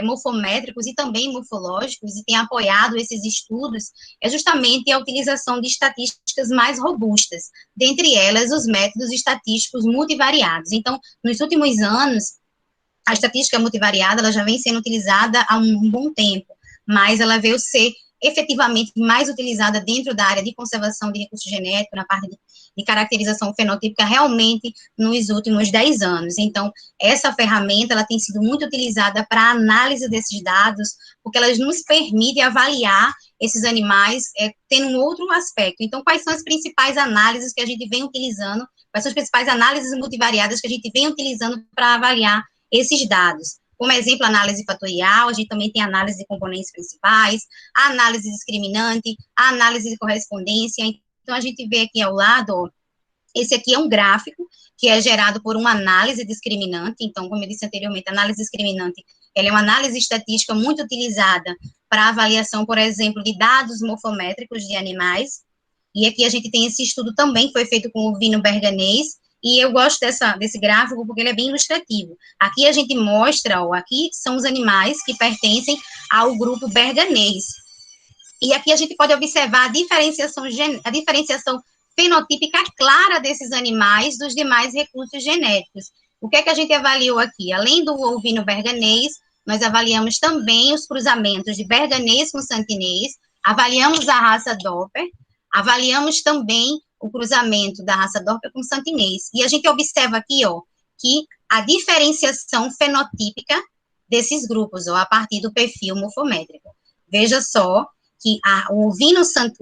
morfométricos e também morfológicos, e tem apoiado esses estudos, é justamente a utilização de estatísticas mais robustas, dentre elas os métodos estatísticos multivariados. Então, nos últimos anos, a estatística multivariada ela já vem sendo utilizada há um bom tempo, mas ela veio ser efetivamente mais utilizada dentro da área de conservação de recursos genéticos, na parte de caracterização fenotípica, realmente nos últimos 10 anos. Então, essa ferramenta, ela tem sido muito utilizada para a análise desses dados, porque elas nos permitem avaliar esses animais tendo um outro aspecto. Então, quais são as principais análises que a gente vem utilizando, quais são as principais análises multivariadas que a gente vem utilizando para avaliar esses dados? Como exemplo, a análise fatorial, a gente também tem a análise de componentes principais, a análise discriminante, a análise de correspondência. Então, a gente vê aqui ao lado, ó, esse aqui é um gráfico que é gerado por uma análise discriminante. Então, como eu disse anteriormente, a análise discriminante, ela é uma análise estatística muito utilizada para avaliação, por exemplo, de dados morfométricos de animais. E aqui a gente tem esse estudo também, que foi feito com o Vino Berganês, e eu gosto desse gráfico porque ele é bem ilustrativo. Aqui a gente mostra, ó, aqui são os animais que pertencem ao grupo berganês. E aqui a gente pode observar a diferenciação fenotípica clara desses animais dos demais recursos genéticos. O que é que a gente avaliou aqui? Além do ovino berganês, nós avaliamos também os cruzamentos de berganês com santinês, avaliamos a raça Doppler, avaliamos também o cruzamento da raça Doppler com santinês. E a gente observa aqui, ó, que a diferenciação fenotípica desses grupos, ó, a partir do perfil morfométrico. Veja só que o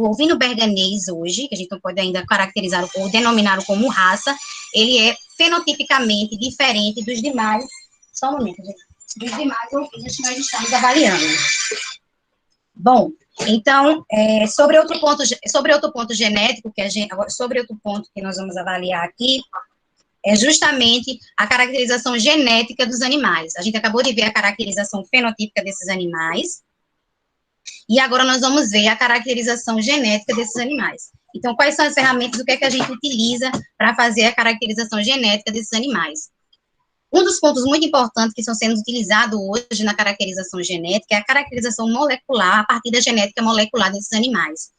ovino berganês hoje, que a gente não pode ainda caracterizar ou denominá-lo como raça, ele é fenotipicamente diferente dos demais, só um momento, gente, dos demais ovinos que nós estamos avaliando. Bom, então, sobre outro ponto genético, sobre outro ponto que nós vamos avaliar aqui, é justamente a caracterização genética dos animais. A gente acabou de ver a caracterização fenotípica desses animais, e agora nós vamos ver a caracterização genética desses animais. Então, quais são as ferramentas, o que é que a gente utiliza para fazer a caracterização genética desses animais? Um dos pontos muito importantes que estão sendo utilizados hoje na caracterização genética é a caracterização molecular a partir da genética molecular desses animais.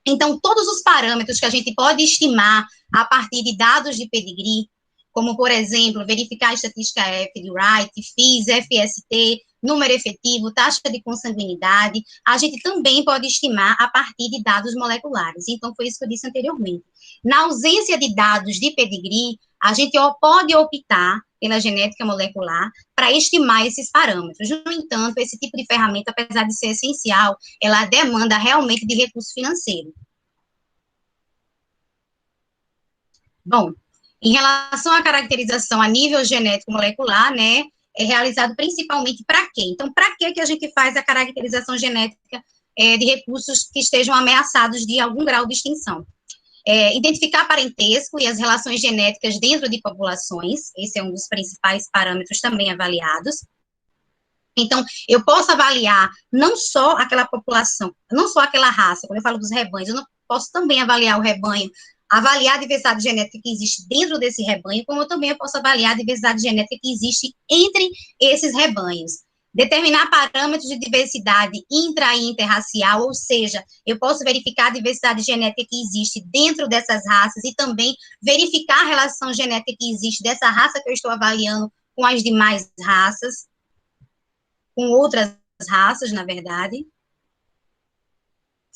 Então, todos os parâmetros que a gente pode estimar a partir de dados de pedigree, como, por exemplo, verificar a estatística F de Wright, FIS, FST, número efetivo, taxa de consanguinidade, a gente também pode estimar a partir de dados moleculares. Então, foi isso que eu disse anteriormente. Na ausência de dados de pedigree, a gente pode optar pela genética molecular para estimar esses parâmetros. No entanto, esse tipo de ferramenta, apesar de ser essencial, ela demanda realmente de recurso financeiro. Bom, em relação à caracterização a nível genético molecular, né, é realizado principalmente para quê? Então, para que a gente faz a caracterização genética de recursos que estejam ameaçados de algum grau de extinção? Identificar parentesco e as relações genéticas dentro de populações, esse é um dos principais parâmetros também avaliados. Então, eu posso avaliar não só aquela população, não só aquela raça, quando eu falo dos rebanhos, eu não posso também avaliar o rebanho avaliar a diversidade genética que existe dentro desse rebanho, como também eu posso avaliar a diversidade genética que existe entre esses rebanhos. Determinar parâmetros de diversidade intra- e interracial, ou seja, eu posso verificar a diversidade genética que existe dentro dessas raças e também verificar a relação genética que existe dessa raça que eu estou avaliando com as demais raças, com outras raças, na verdade.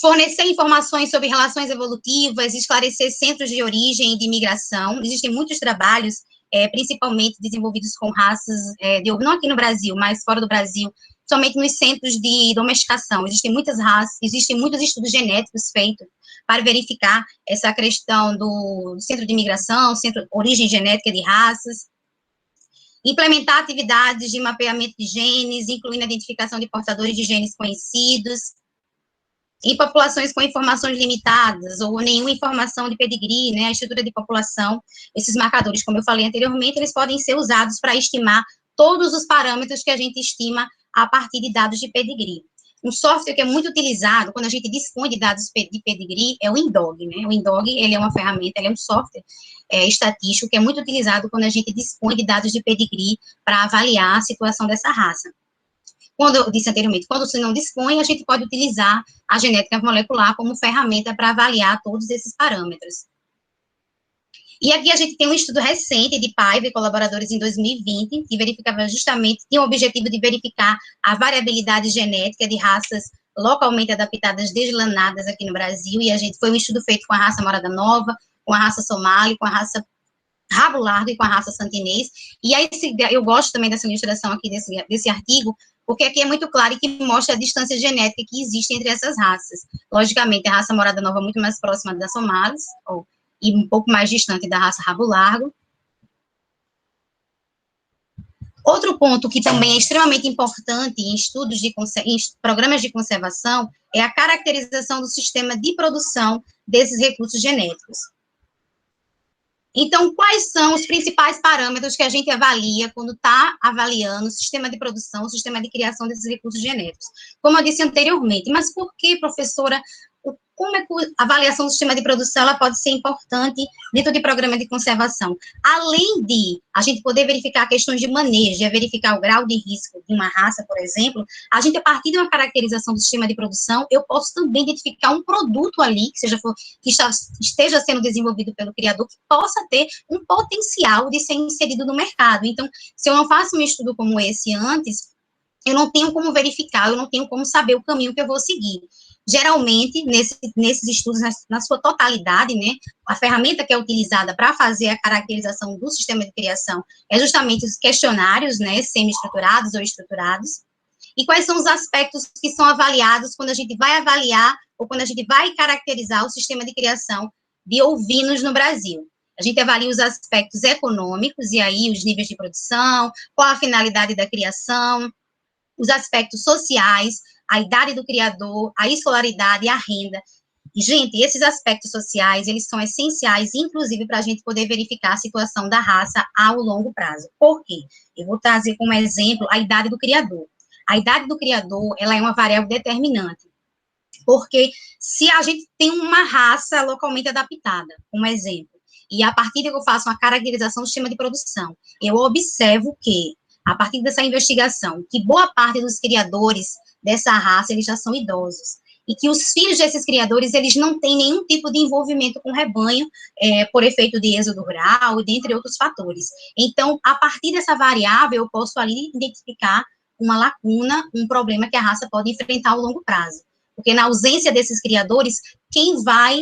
Fornecer informações sobre relações evolutivas, esclarecer centros de origem e de migração. Existem muitos trabalhos, principalmente desenvolvidos com raças, não aqui no Brasil, mas fora do Brasil, somente nos centros de domesticação. Existem muitas raças, existem muitos estudos genéticos feitos para verificar essa questão do centro de migração, centro, origem genética de raças. Implementar atividades de mapeamento de genes, incluindo a identificação de portadores de genes conhecidos. Em populações com informações limitadas, ou nenhuma informação de pedigree, né, a estrutura de população, esses marcadores, como eu falei anteriormente, eles podem ser usados para estimar todos os parâmetros que a gente estima a partir de dados de pedigree. Um software que é muito utilizado quando a gente dispõe de dados de pedigree é o INDOG, né? O INDOG, ele é uma ferramenta, ele é um software estatístico que é muito utilizado quando a gente dispõe de dados de pedigree para avaliar a situação dessa raça. Quando eu disse anteriormente, quando você não dispõe, a gente pode utilizar a genética molecular como ferramenta para avaliar todos esses parâmetros. E aqui a gente tem um estudo recente de Paiva e colaboradores em 2020, que verificava justamente, tinha o objetivo de verificar a variabilidade genética de raças localmente adaptadas deslanadas aqui no Brasil, e foi um estudo feito com a raça Morada Nova, com a raça Somali, com a raça Rabo Largo e com a raça Santinês. E aí eu gosto também dessa ilustração aqui desse artigo, porque aqui é muito claro e que mostra a distância genética que existe entre essas raças. Logicamente, a raça Morada Nova é muito mais próxima da Somalis, e um pouco mais distante da raça Rabo Largo. Outro ponto que também é extremamente importante em estudos em programas de conservação é a caracterização do sistema de produção desses recursos genéticos. Então, quais são os principais parâmetros que a gente avalia quando está avaliando o sistema de produção, o sistema de criação desses recursos genéticos? Como eu disse anteriormente, mas por que, professora, como é que a avaliação do sistema de produção ela pode ser importante dentro de programa de conservação? Além de a gente poder verificar questões de manejo, verificar o grau de risco de uma raça, por exemplo, a gente, a partir de uma caracterização do sistema de produção, eu posso também identificar um produto ali, que esteja sendo desenvolvido pelo criador, que possa ter um potencial de ser inserido no mercado. Então, se eu não faço um estudo como esse antes, eu não tenho como verificar, eu não tenho como saber o caminho que eu vou seguir. Geralmente, nesses estudos, na sua totalidade, né, a ferramenta que é utilizada para fazer a caracterização do sistema de criação é justamente os questionários, né, semi-estruturados ou estruturados. E quais são os aspectos que são avaliados quando a gente vai avaliar ou quando a gente vai caracterizar o sistema de criação de ovinos no Brasil? A gente avalia os aspectos econômicos, e aí os níveis de produção, qual a finalidade da criação, os aspectos sociais, a idade do criador, a escolaridade e a renda. E, gente, esses aspectos sociais, eles são essenciais, inclusive, para a gente poder verificar a situação da raça ao longo prazo. Por quê? Eu vou trazer como exemplo a idade do criador. A idade do criador, ela é uma variável determinante, porque se a gente tem uma raça localmente adaptada, como exemplo, e a partir de que eu faço uma caracterização do sistema de produção, eu observo que, a partir dessa investigação, que boa parte dos criadores dessa raça, eles já são idosos, e que os filhos desses criadores, eles não têm nenhum tipo de envolvimento com o rebanho, por efeito de êxodo rural, e dentre outros fatores. Então, a partir dessa variável, eu posso ali identificar uma lacuna, um problema que a raça pode enfrentar ao longo prazo. Porque na ausência desses criadores, quem vai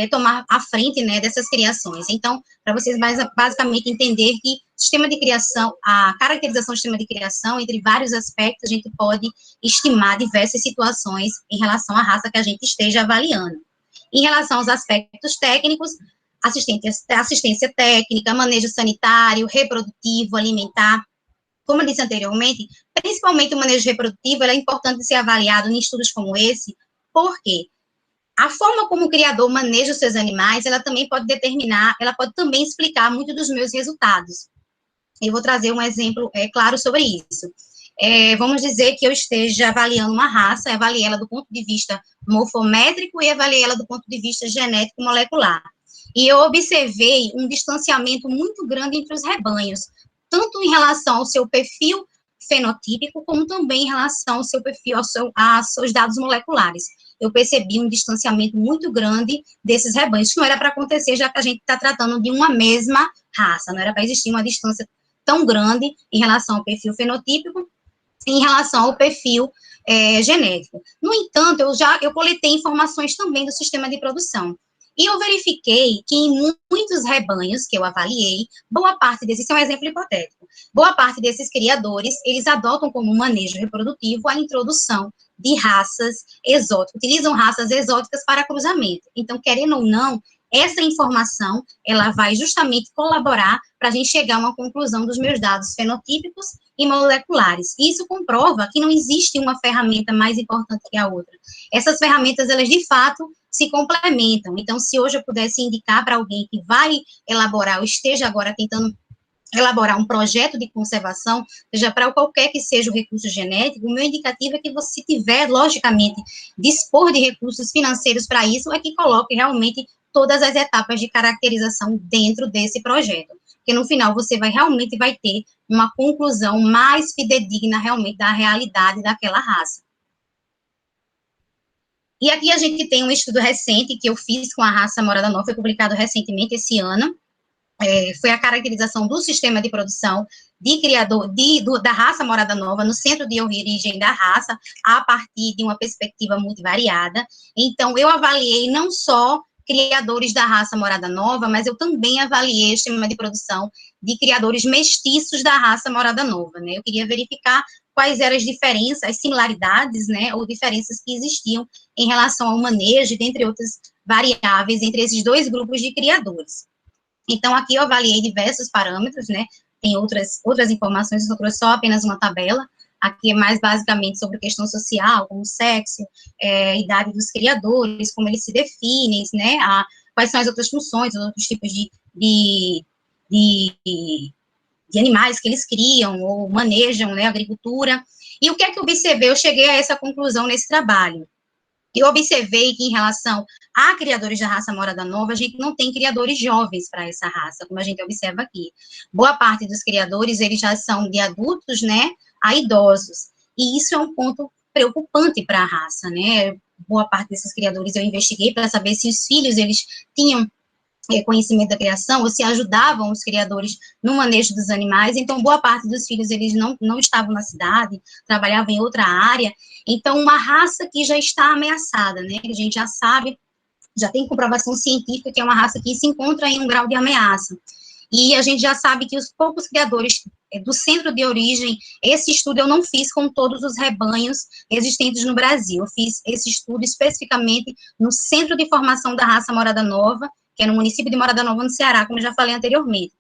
tomar a frente, né, dessas criações? Então, para vocês basicamente entender que sistema de criação, a caracterização do sistema de criação, entre vários aspectos, a gente pode estimar diversas situações em relação à raça que a gente esteja avaliando. Em relação aos aspectos técnicos, assistência técnica, manejo sanitário, reprodutivo, alimentar. Como eu disse anteriormente, principalmente o manejo reprodutivo, é importante ser avaliado em estudos como esse, porque a forma como o criador maneja os seus animais, ela também pode determinar, ela pode também explicar muito dos meus resultados. Eu vou trazer um exemplo claro sobre isso. Vamos dizer que eu esteja avaliando uma raça, avaliei ela do ponto de vista morfométrico e avaliei ela do ponto de vista genético molecular. e eu observei um distanciamento muito grande entre os rebanhos, tanto em relação ao seu perfil fenotípico, como também em relação ao seu perfil, aos seus dados moleculares. Eu percebi um distanciamento muito grande desses rebanhos, que não era para acontecer, já que a gente está tratando de uma mesma raça, não era para existir uma distância tão grande em relação ao perfil fenotípico e em relação ao perfil genético. No entanto, eu coletei informações também do sistema de produção. E eu verifiquei que em muitos rebanhos que eu avaliei, boa parte desses, isso é um exemplo hipotético, boa parte desses criadores, eles adotam como manejo reprodutivo a introdução de raças exóticas, utilizam raças exóticas para cruzamento. Então, querendo ou não, essa informação, ela vai justamente colaborar para a gente chegar a uma conclusão dos meus dados fenotípicos e moleculares. Isso comprova que não existe uma ferramenta mais importante que a outra. Essas ferramentas, elas, de fato, se complementam. Então, se hoje eu pudesse indicar para alguém que vai elaborar, ou esteja agora tentando elaborar um projeto de conservação, seja para qualquer que seja o recurso genético, o meu indicativo é que você tiver, logicamente, dispor de recursos financeiros para isso, é que coloque realmente todas as etapas de caracterização dentro desse projeto. Porque no final você realmente vai ter uma conclusão mais fidedigna realmente da realidade daquela raça. E aqui a gente tem um estudo recente que eu fiz com a raça Morada Nova, foi publicado recentemente esse ano, foi a caracterização do sistema de produção de criador da raça Morada Nova no centro de origem da raça, a partir de uma perspectiva multivariada. Então, eu avaliei não só criadores da raça Morada Nova, mas eu também avaliei o sistema de produção de criadores mestiços da raça Morada Nova, né? Eu queria verificar quais eram as diferenças, as similaridades, né, ou diferenças que existiam em relação ao manejo, dentre outras variáveis, entre esses dois grupos de criadores. Então, aqui eu avaliei diversos parâmetros, né, tem outras informações, eu trouxe só apenas uma tabela, aqui é mais basicamente sobre questão social, como sexo, idade dos criadores, como eles se definem, né, quais são as outras funções, os outros tipos de animais que eles criam ou manejam, né, agricultura. E o que é que eu observei? Eu cheguei a essa conclusão nesse trabalho. Eu observei que, em relação a criadores da raça Morada Nova, a gente não tem criadores jovens para essa raça, como a gente observa aqui. Boa parte dos criadores, eles já são de adultos, né, a idosos. E isso é um ponto preocupante para a raça, né? Boa parte desses criadores eu investiguei para saber se os filhos, eles tinham conhecimento da criação, ou se ajudavam os criadores no manejo dos animais. Então, boa parte dos filhos, eles não estavam na cidade, trabalhavam em outra área. Então, uma raça que já está ameaçada, né? A gente já sabe, já tem comprovação científica que é uma raça que se encontra em um grau de ameaça. E a gente já sabe que os poucos criadores do centro de origem, esse estudo eu não fiz com todos os rebanhos existentes no Brasil. Eu fiz esse estudo especificamente no centro de formação da raça Morada Nova, que é no município de Morada Nova, no Ceará, como eu já falei anteriormente.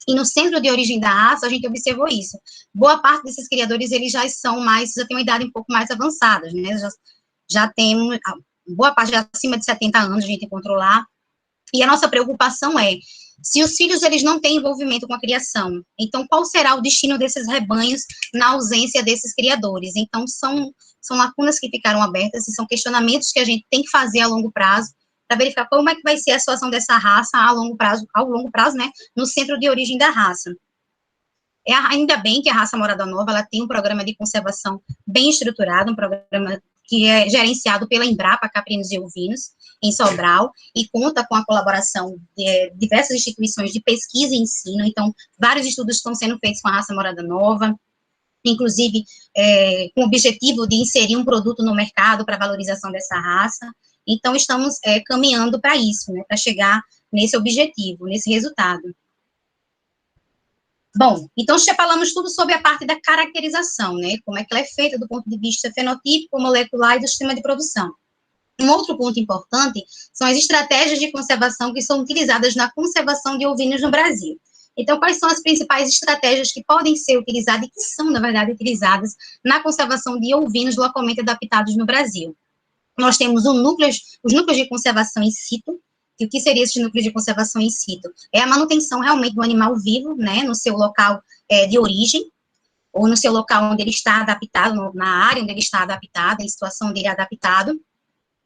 E no centro de origem da raça, a gente observou isso. Boa parte desses criadores, eles já têm uma idade um pouco mais avançada, né? Já tem boa parte já acima de 70 anos, a gente encontrou lá. E a nossa preocupação é, se os filhos, eles não têm envolvimento com a criação, então qual será o destino desses rebanhos na ausência desses criadores? Então, são lacunas que ficaram abertas, e são questionamentos que a gente tem que fazer a longo prazo, para verificar como é que vai ser a situação dessa raça ao longo prazo, né, no centro de origem da raça. Ainda bem que a raça Morada Nova, ela tem um programa de conservação bem estruturado, um programa que é gerenciado pela Embrapa Caprinos e Ovinos, em Sobral, e conta com a colaboração de diversas instituições de pesquisa e ensino. Então, vários estudos estão sendo feitos com a raça Morada Nova, inclusive com o objetivo de inserir um produto no mercado para valorização dessa raça. Então, estamos caminhando para isso, né, para chegar nesse objetivo, nesse resultado. Bom, então já falamos tudo sobre a parte da caracterização, né, como é que ela é feita do ponto de vista fenotípico, molecular e do sistema de produção. Um outro ponto importante são as estratégias de conservação que são utilizadas na conservação de ovinos no Brasil. Então, quais são as principais estratégias que podem ser utilizadas e que são, na verdade, utilizadas na conservação de ovinos localmente adaptados no Brasil? Nós temos os núcleos de conservação in situ. E o que seria esse núcleo de conservação in situ? É a manutenção realmente do animal vivo, né, no seu local de origem, ou no seu local onde ele está adaptado, na área onde ele está adaptado, em situação onde ele é adaptado.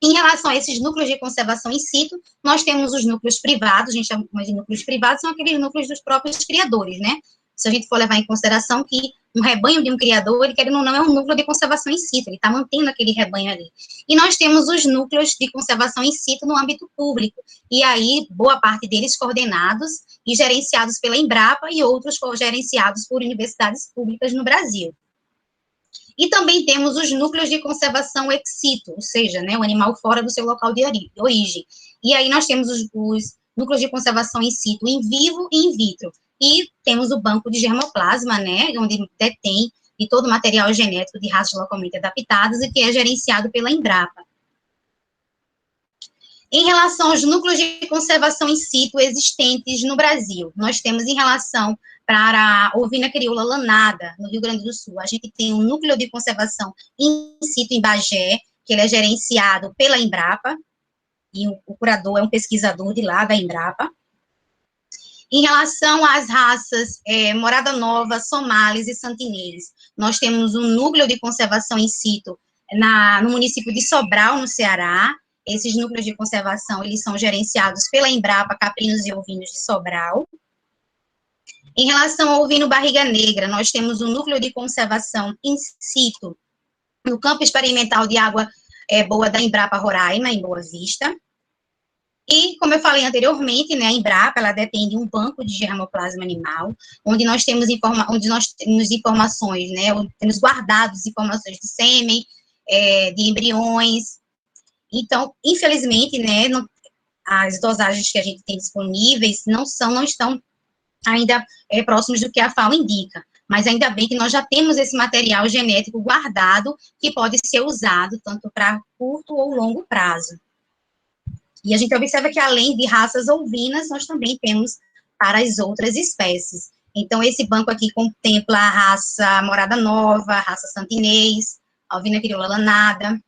Em relação a esses núcleos de conservação in situ, nós temos os núcleos privados, a gente chama de núcleos privados, são aqueles núcleos dos próprios criadores, né? Se a gente for levar em consideração que um rebanho de um criador, ele querendo ou não, é um núcleo de conservação in situ, ele está mantendo aquele rebanho ali. E nós temos os núcleos de conservação in situ no âmbito público, e aí boa parte deles coordenados e gerenciados pela Embrapa e outros gerenciados por universidades públicas no Brasil. E também temos os núcleos de conservação ex situ, ou seja, né, o animal fora do seu local de origem. E aí nós temos os núcleos de conservação in situ, em vivo e in vitro. E temos o banco de germoplasma, né, onde detém de todo o material genético de raças localmente adaptadas e que é gerenciado pela Embrapa. Em relação aos núcleos de conservação in situ existentes no Brasil, nós temos em relação para a ovina crioula lanada, no Rio Grande do Sul, a gente tem um núcleo de conservação in situ em Bagé, que ele é gerenciado pela Embrapa, e o curador é um pesquisador de lá, da Embrapa. Em relação às raças Morada Nova, Somalis e Santinês, nós temos um núcleo de conservação in situ no município de Sobral, no Ceará. Esses núcleos de conservação, eles são gerenciados pela Embrapa Caprinos e Ovinos de Sobral. Em relação ao ovino barriga negra, nós temos um núcleo de conservação in situ no campo experimental de água boa da Embrapa Roraima, em Boa Vista. E, como eu falei anteriormente, né, a Embrapa, ela detém de um banco de germoplasma animal, onde nós temos informações, né, temos guardados informações de sêmen, de embriões. Então, infelizmente, né, as dosagens que a gente tem disponíveis não estão ainda próximos do que a FAO indica, mas ainda bem que nós já temos esse material genético guardado, que pode ser usado tanto para curto ou longo prazo. E a gente observa que, além de raças ovinas, nós também temos para as outras espécies. Então, esse banco aqui contempla a raça Morada Nova, a raça Santinês, a ovina crioula lanada.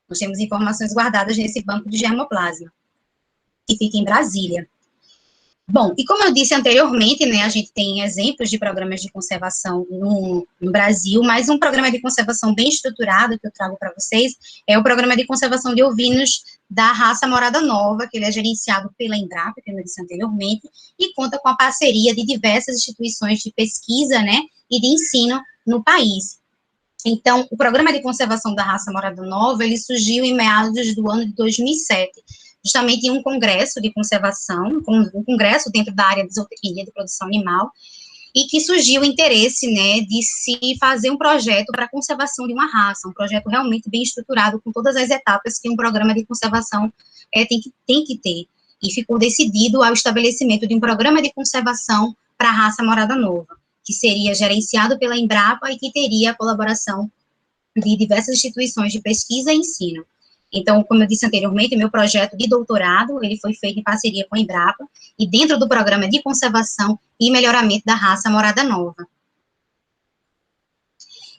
Nós temos informações guardadas nesse banco de germoplasma, que fica em Brasília. Bom, e como eu disse anteriormente, né, a gente tem exemplos de programas de conservação no Brasil, mas um programa de conservação bem estruturado que eu trago para vocês é o programa de conservação de ovinos da raça Morada Nova, que ele é gerenciado pela Embrapa, como eu disse anteriormente, e conta com a parceria de diversas instituições de pesquisa, né, e de ensino no país. Então, o programa de conservação da raça Morada Nova, ele surgiu em meados do ano de 2007, justamente em um congresso de conservação, um congresso dentro da área de zootecnia de produção animal, e que surgiu o interesse, né, de se fazer um projeto para a conservação de uma raça, um projeto realmente bem estruturado, com todas as etapas que um programa de conservação tem que ter. E ficou decidido ao estabelecimento de um programa de conservação para a raça Morada Nova, que seria gerenciado pela Embrapa e que teria a colaboração de diversas instituições de pesquisa e ensino. Então, como eu disse anteriormente, meu projeto de doutorado, ele foi feito em parceria com a Embrapa, e dentro do programa de conservação e melhoramento da raça Morada Nova.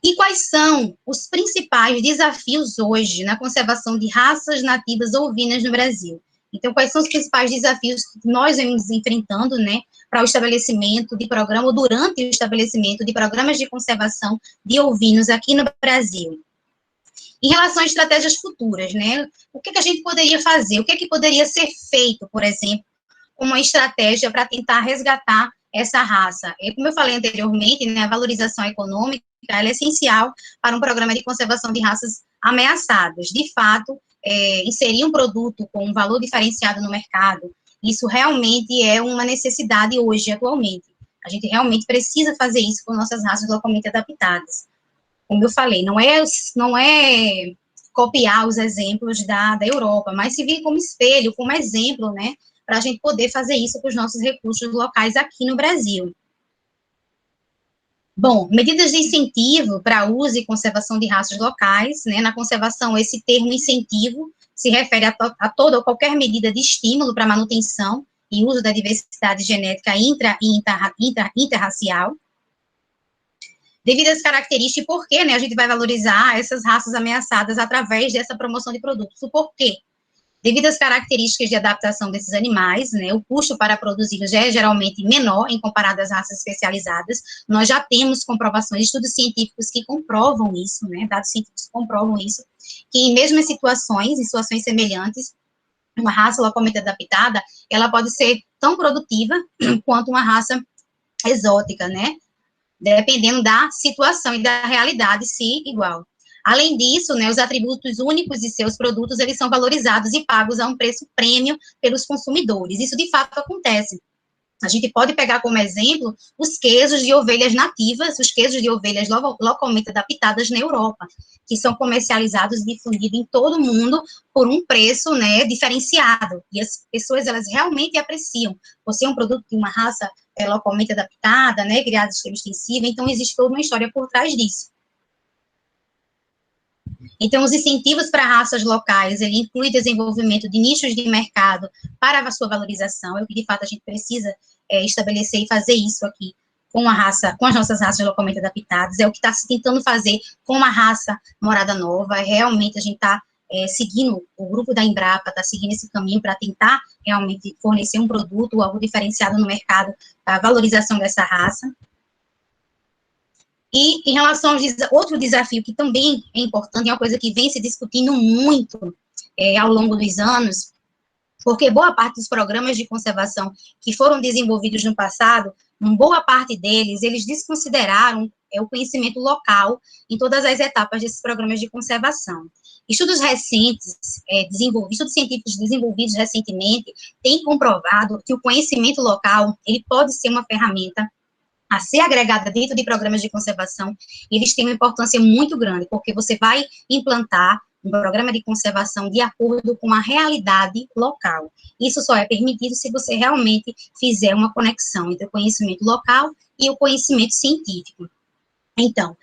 E quais são os principais desafios hoje na conservação de raças nativas ovinas no Brasil? Então, quais são os principais desafios que nós vamos enfrentando, né, para o estabelecimento de programa, ou durante o estabelecimento de programas de conservação de ovinos aqui no Brasil? Em relação a estratégias futuras, né, o que a gente poderia fazer? O que poderia ser feito, por exemplo, como uma estratégia para tentar resgatar essa raça? E, como eu falei anteriormente, né, a valorização econômica ela é essencial para um programa de conservação de raças ameaçadas. De fato, inserir um produto com um valor diferenciado no mercado, isso realmente é uma necessidade hoje, atualmente. A gente realmente precisa fazer isso com nossas raças localmente adaptadas. Como eu falei, não é copiar os exemplos da Europa, mas se vir como espelho, como exemplo, né, para a gente poder fazer isso com os nossos recursos locais aqui no Brasil. Bom, medidas de incentivo para uso e conservação de raças locais, né, na conservação, esse termo incentivo se refere a toda ou qualquer medida de estímulo para manutenção e uso da diversidade genética interracial, devido às características e por que, né, a gente vai valorizar essas raças ameaçadas através dessa promoção de produtos. O porquê? Devido às características de adaptação desses animais, né, o custo para produzi-los já é geralmente menor em comparado às raças especializadas. Nós já temos comprovações, estudos científicos que comprovam isso, né, dados científicos que comprovam isso, que em mesmas situações, em situações semelhantes, uma raça localmente adaptada, ela pode ser tão produtiva quanto uma raça exótica, né, dependendo da situação e da realidade, se igual. Além disso, né, os atributos únicos de seus produtos, eles são valorizados e pagos a um preço prêmio pelos consumidores. Isso, de fato, acontece. A gente pode pegar como exemplo os queijos de ovelhas nativas, os queijos de ovelhas localmente adaptadas na Europa, que são comercializados e difundidos em todo o mundo por um preço, né, diferenciado. E as pessoas, elas realmente apreciam. Por ser um produto de uma raça localmente adaptada, né, criada em sistema extensivo, então existe toda uma história por trás disso. Então, os incentivos para raças locais, ele inclui desenvolvimento de nichos de mercado para a sua valorização, é o que, de fato, a gente precisa estabelecer e fazer isso aqui com a raça, com as nossas raças localmente adaptadas, é o que está se tentando fazer com a raça Morada Nova, realmente a gente está seguindo, o grupo da Embrapa está seguindo esse caminho para tentar realmente fornecer um produto, algo diferenciado no mercado, para a valorização dessa raça. E em relação ao outro desafio que também é importante, é uma coisa que vem se discutindo muito ao longo dos anos, porque boa parte dos programas de conservação que foram desenvolvidos no passado, boa parte deles, eles desconsideraram o conhecimento local em todas as etapas desses programas de conservação. Estudos recentes, estudos científicos desenvolvidos recentemente, têm comprovado que o conhecimento local, ele pode ser uma ferramenta a ser agregada dentro de programas de conservação, e eles têm uma importância muito grande, porque você vai implantar um programa de conservação de acordo com a realidade local. Isso só é permitido se você realmente fizer uma conexão entre o conhecimento local e o conhecimento científico. Então,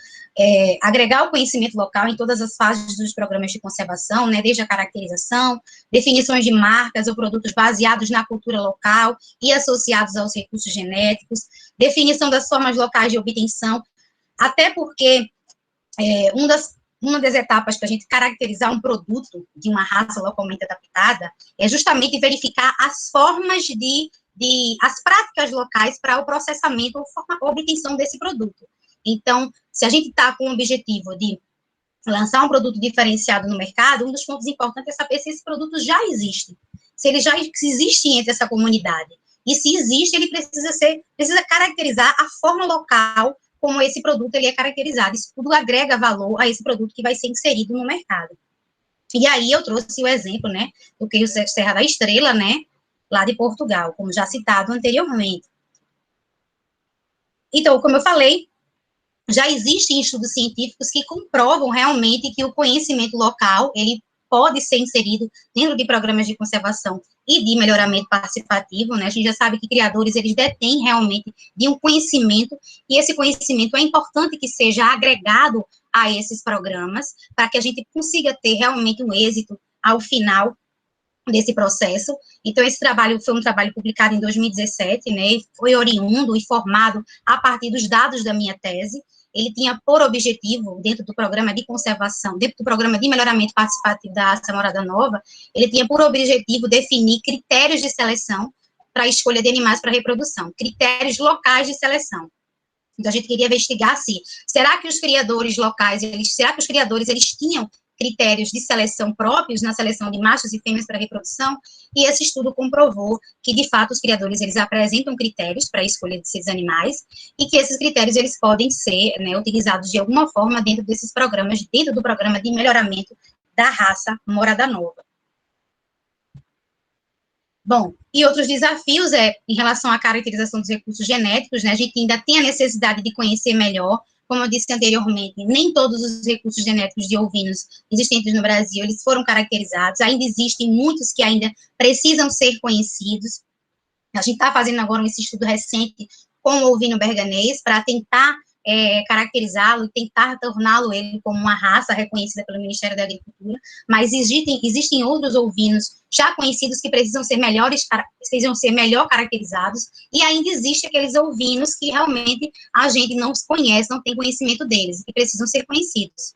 agregar o conhecimento local em todas as fases dos programas de conservação, né, desde a caracterização, definições de marcas ou produtos baseados na cultura local e associados aos recursos genéticos, definição das formas locais de obtenção, até porque uma das etapas para a gente caracterizar um produto de uma raça localmente adaptada é justamente verificar as formas as práticas locais para o processamento ou obtenção desse produto. Então, se a gente está com o objetivo de lançar um produto diferenciado no mercado, um dos pontos importantes é saber se esse produto já existe, se ele já existe entre essa comunidade. E se existe, ele precisa caracterizar a forma local como esse produto ele é caracterizado. Isso tudo agrega valor a esse produto que vai ser inserido no mercado. E aí eu trouxe o exemplo, né, do queijo Serra da Estrela, né, lá de Portugal, como já citado anteriormente. Então, como eu falei, já existem estudos científicos que comprovam realmente que o conhecimento local, ele pode ser inserido dentro de programas de conservação e de melhoramento participativo, né? A gente já sabe que criadores, eles detêm realmente de um conhecimento, e esse conhecimento é importante que seja agregado a esses programas, para que a gente consiga ter realmente um êxito ao final desse processo. Então, esse trabalho foi um trabalho publicado em 2017, né? Foi oriundo e formado a partir dos dados da minha tese. Ele tinha por objetivo, dentro do programa de conservação, dentro do programa de melhoramento participativo da Raça Morada Nova, ele tinha por objetivo definir critérios de seleção para a escolha de animais para reprodução, critérios locais de seleção. Então, a gente queria investigar se, será que os criadores locais, eles tinham critérios de seleção próprios na seleção de machos e fêmeas para reprodução, e esse estudo comprovou que, de fato, os criadores, eles apresentam critérios para a escolha desses animais, e que esses critérios, eles podem ser, né, utilizados de alguma forma dentro desses programas, dentro do programa de melhoramento da raça Morada Nova. Bom, e outros desafios em relação à caracterização dos recursos genéticos, né, a gente ainda tem a necessidade de conhecer melhor. Como eu disse anteriormente, nem todos os recursos genéticos de ovinos existentes no Brasil, eles foram caracterizados, ainda existem muitos que ainda precisam ser conhecidos. A gente está fazendo agora esse estudo recente com o ovino berganês, para tentar caracterizá-lo e tentar torná-lo ele como uma raça reconhecida pelo Ministério da Agricultura, mas existem outros ovinos já conhecidos que precisam ser melhor caracterizados, e ainda existem aqueles ovinos que realmente a gente não conhece, não tem conhecimento deles, e precisam ser conhecidos.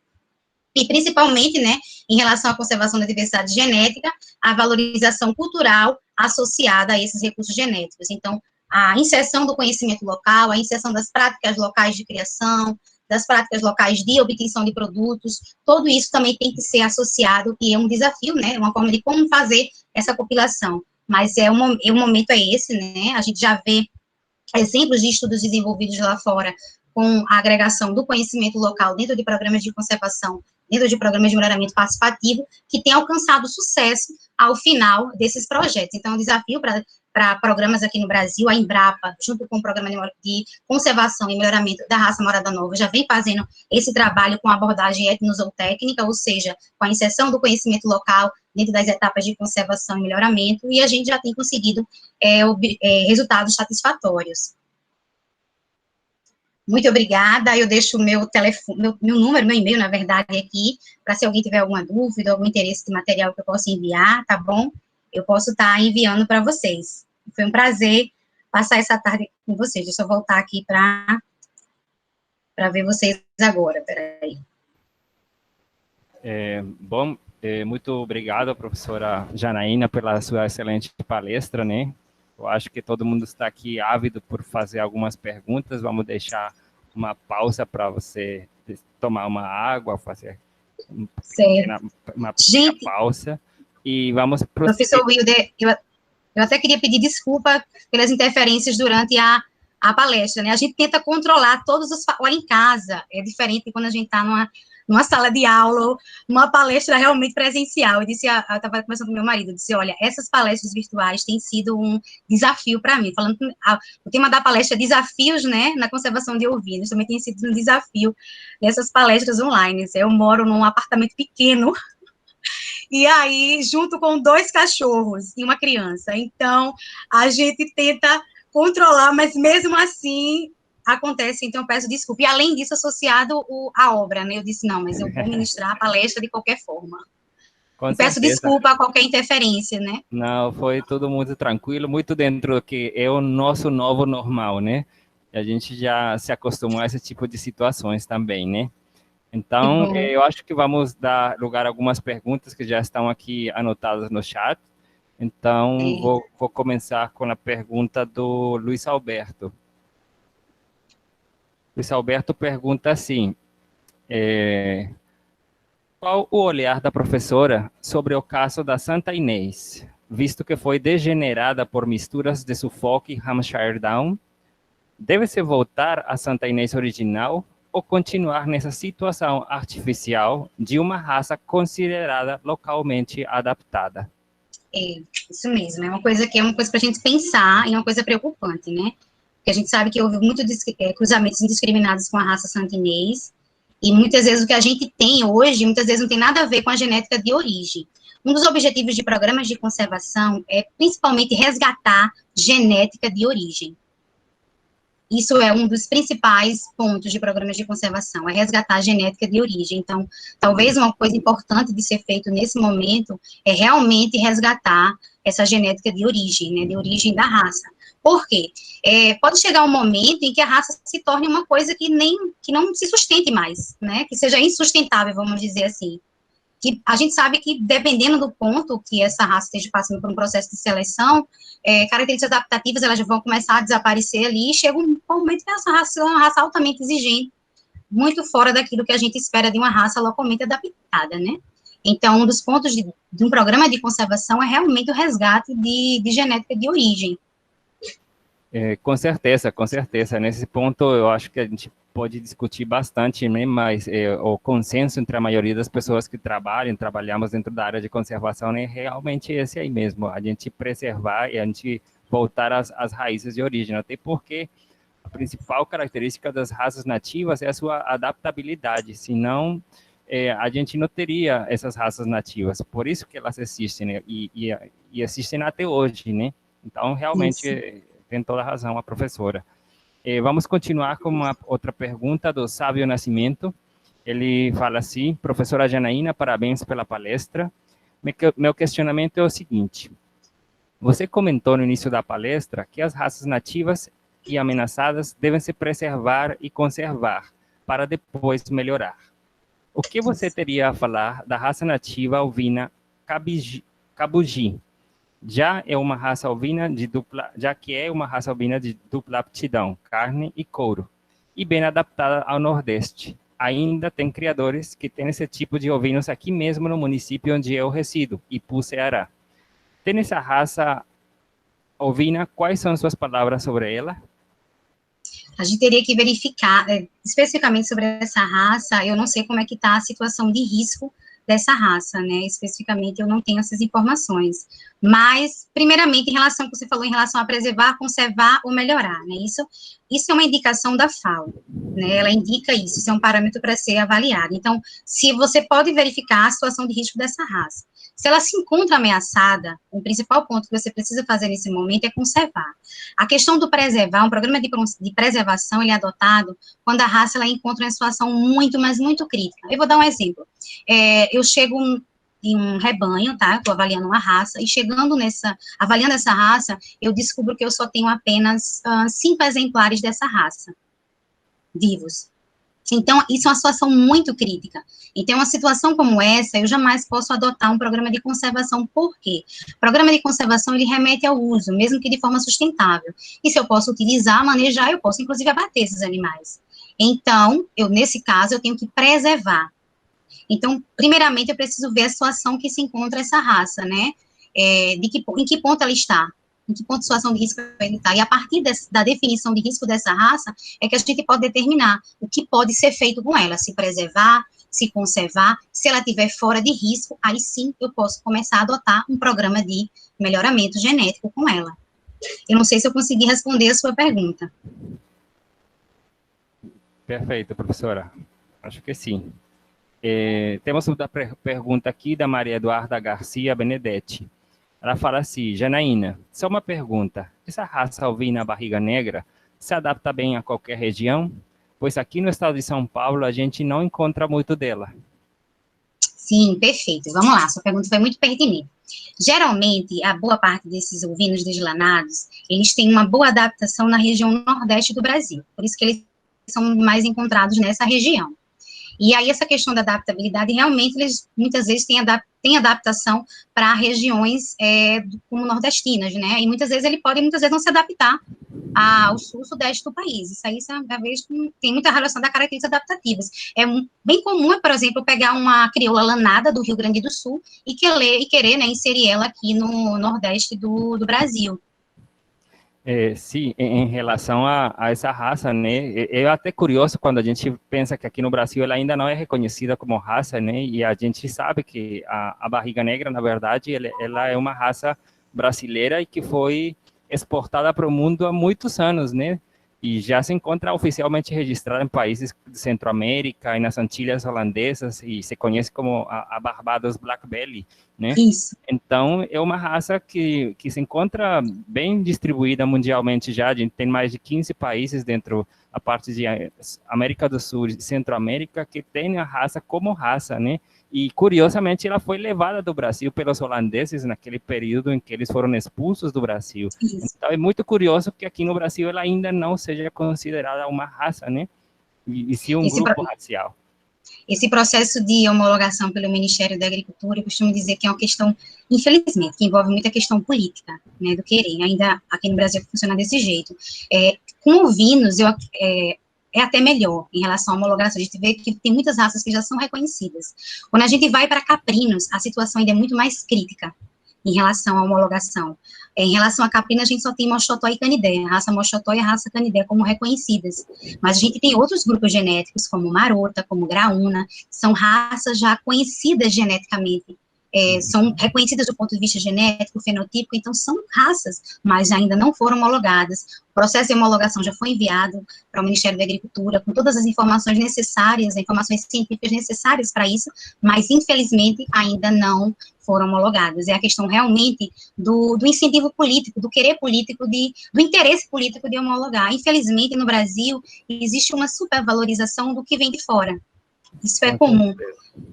E principalmente, né, em relação à conservação da diversidade genética, a valorização cultural associada a esses recursos genéticos. Então, a inserção do conhecimento local, a inserção das práticas locais de criação, das práticas locais de obtenção de produtos, tudo isso também tem que ser associado, e é um desafio, né, uma forma de como fazer essa compilação. Mas o momento é esse, né, a gente já vê exemplos de estudos desenvolvidos lá fora com a agregação do conhecimento local dentro de programas de conservação, dentro de programas de melhoramento participativo, que tem alcançado sucesso ao final desses projetos. Então, o desafio para programas aqui no Brasil, a Embrapa, junto com o Programa de Conservação e Melhoramento da Raça Morada Nova, já vem fazendo esse trabalho com abordagem etnozootécnica, ou seja, com a inserção do conhecimento local dentro das etapas de conservação e melhoramento, e a gente já tem conseguido resultados satisfatórios. Muito obrigada, eu deixo o meu telefone, meu número, meu e-mail, na verdade, aqui, para se alguém tiver alguma dúvida, algum interesse de material que eu possa enviar, tá bom? Eu posso estar enviando para vocês. Foi um prazer passar essa tarde com vocês. Deixa eu voltar aqui para ver vocês agora, peraí. Bom, muito obrigado, professora Janaína, pela sua excelente palestra, né? Eu acho que todo mundo está aqui ávido por fazer algumas perguntas. Vamos deixar uma pausa para você tomar uma água, fazer uma pequena pausa. E vamos prosseguir. Professor Wilder, eu até queria pedir desculpa pelas interferências durante a palestra, né? A gente tenta controlar todos os... Lá em casa, é diferente de quando a gente está numa sala de aula, numa palestra realmente presencial. Eu estava conversando com meu marido, eu disse, olha, essas palestras virtuais têm sido um desafio para mim. Falando, o tema da palestra é desafios, né, na conservação de ovinos, também tem sido um desafio nessas palestras online. Eu moro num apartamento pequeno, e aí, junto com 2 cachorros e uma criança. Então, a gente tenta controlar, mas mesmo assim acontece, então eu peço desculpa. E além disso, associado à obra, né? Eu disse, não, mas eu vou ministrar a palestra de qualquer forma. E peço desculpa a qualquer interferência, né? Não, foi todo muito tranquilo, muito dentro do que é o nosso novo normal, né? E a gente já se acostumou a esse tipo de situações também, né? Então, eu acho que vamos dar lugar a algumas perguntas que já estão aqui anotadas no chat. Então, vou começar com a pergunta do Luiz Alberto. Luiz Alberto pergunta assim, qual o olhar da professora sobre o caso da Santa Inês, visto que foi degenerada por misturas de Suffolk e Hampshire Down? Deve-se voltar à Santa Inês original ou continuar nessa situação artificial de uma raça considerada localmente adaptada? Isso mesmo, é uma coisa para a gente pensar e é uma coisa preocupante, né? Porque a gente sabe que houve muitos cruzamentos indiscriminados com a raça Santa Inês, e muitas vezes o que a gente tem hoje, muitas vezes não tem nada a ver com a genética de origem. Um dos objetivos de programas de conservação é principalmente resgatar genética de origem. Isso é um dos principais pontos de programas de conservação, é resgatar a genética de origem. Então, talvez uma coisa importante de ser feito nesse momento é realmente resgatar essa genética de origem, né, de origem da raça. Por quê? Pode chegar um momento em que a raça se torne uma coisa que não se sustente mais, né, que seja insustentável, vamos dizer assim. Que a gente sabe que, dependendo do ponto que essa raça esteja passando por um processo de seleção, características adaptativas elas vão começar a desaparecer ali, e chega um momento que essa raça é uma raça altamente exigente, muito fora daquilo que a gente espera de uma raça localmente adaptada, né? Então, um dos pontos de um programa de conservação é realmente o resgate de genética de origem. Com certeza, com certeza. Nesse ponto, eu acho que a gente pode discutir bastante, né? Mas o consenso entre a maioria das pessoas que trabalhamos dentro da área de conservação é realmente esse aí mesmo, a gente preservar e a gente voltar às raízes de origem, até porque a principal característica das raças nativas é a sua adaptabilidade, senão a gente não teria essas raças nativas, por isso que elas existem, né? E existem até hoje, né? Então, realmente, tem toda a razão a professora. Vamos continuar com uma outra pergunta do Sávio Nascimento. Ele fala assim, professora Janaína, parabéns pela palestra. Meu questionamento é o seguinte, você comentou no início da palestra que as raças nativas e ameaçadas devem se preservar e conservar para depois melhorar. O que você teria a falar da raça nativa ovina cabugi. Já que é uma raça ovina de dupla aptidão, carne e couro, e bem adaptada ao Nordeste. Ainda tem criadores que têm esse tipo de ovinos aqui mesmo no município onde eu resido, Ipu, Ceará. Tem essa raça ovina, quais são suas palavras sobre ela? A gente teria que verificar, especificamente sobre essa raça, eu não sei como é que está a situação de risco dessa raça, né, especificamente eu não tenho essas informações, mas, primeiramente, em relação ao que você falou, em relação a preservar, conservar ou melhorar, né, isso é uma indicação da FAO, né, ela indica isso é um parâmetro para ser avaliado, então, se você pode verificar a situação de risco dessa raça, se ela se encontra ameaçada, o principal ponto que você precisa fazer nesse momento é conservar. A questão do preservar, um programa de preservação, ele é adotado quando a raça, ela encontra uma situação muito, mas muito crítica. Eu vou dar um exemplo. Eu chego em um rebanho, tá? Estou avaliando uma raça, e avaliando essa raça, eu descubro que eu só tenho apenas 5 exemplares dessa raça vivos. Então, isso é uma situação muito crítica. Então, uma situação como essa, eu jamais posso adotar um programa de conservação. Por quê? O programa de conservação, ele remete ao uso, mesmo que de forma sustentável. E se eu posso utilizar, manejar, eu posso, inclusive, abater esses animais. Então, nesse caso, eu tenho que preservar. Então, primeiramente, eu preciso ver a situação que se encontra essa raça, né? Em que ponto ela está? Em que ponto de situação de risco ele está? E a partir da definição de risco dessa raça, é que a gente pode determinar o que pode ser feito com ela, se preservar, se conservar, se ela estiver fora de risco, aí sim eu posso começar a adotar um programa de melhoramento genético com ela. Eu não sei se eu consegui responder a sua pergunta. Perfeito, professora. Acho que sim. Temos outra pergunta aqui da Maria Eduarda Garcia Benedetti. Ela fala assim: Janaína, só uma pergunta. Essa raça ovina barriga negra se adapta bem a qualquer região? Pois aqui no estado de São Paulo a gente não encontra muito dela. Sim, perfeito. Vamos lá, sua pergunta foi muito pertinente. Geralmente, a boa parte desses ovinos deslanados, eles têm uma boa adaptação na região nordeste do Brasil. Por isso que eles são mais encontrados nessa região. E aí, essa questão da adaptabilidade, realmente, eles muitas vezes têm adaptação para regiões como nordestinas, né? E muitas vezes ele pode, não se adaptar ao sul-sudeste do país. Isso aí, tem muita relação das características adaptativas. É bem comum, por exemplo, pegar uma crioula lanada do Rio Grande do Sul e querer, né, inserir ela aqui no nordeste do Brasil. Sim, em relação a essa raça, né, é até curioso quando a gente pensa que aqui no Brasil ela ainda não é reconhecida como raça, né, e a gente sabe que a barriga negra, na verdade, ela é uma raça brasileira e que foi exportada para o mundo há muitos anos, né, e já se encontra oficialmente registrada em países de Centro-América e nas Antilhas holandesas, e se conhece como a Barbados Black Belly, né? Isso. Então, é uma raça que se encontra bem distribuída mundialmente já. A gente tem mais de 15 países dentro da parte de América do Sul e Centro-América que tem a raça como raça, né? E, curiosamente, ela foi levada do Brasil pelos holandeses naquele período em que eles foram expulsos do Brasil. Isso. Então, é muito curioso que aqui no Brasil ela ainda não seja considerada uma raça, né? E sim um grupo racial. Esse processo de homologação pelo Ministério da Agricultura, eu costumo dizer que é uma questão, infelizmente, que envolve muita questão política, né, do querer. Ainda aqui no Brasil funciona desse jeito. Com ovinos, é até melhor em relação à homologação. A gente vê que tem muitas raças que já são reconhecidas. Quando a gente vai para caprinos, a situação ainda é muito mais crítica em relação à homologação. Em relação a caprino, a gente só tem Moxotó e Canidé, a raça Moxotó e a raça Canidé como reconhecidas. Mas a gente tem outros grupos genéticos, como Marota, como Graúna, são raças já conhecidas geneticamente, são reconhecidas do ponto de vista genético, fenotípico, então são raças, mas ainda não foram homologadas. O processo de homologação já foi enviado para o Ministério da Agricultura, com todas as informações necessárias, informações científicas necessárias para isso, mas, infelizmente, ainda não foram homologadas. É a questão realmente do incentivo político, do querer político, do interesse político de homologar. Infelizmente, no Brasil, existe uma supervalorização do que vem de fora. Isso é comum.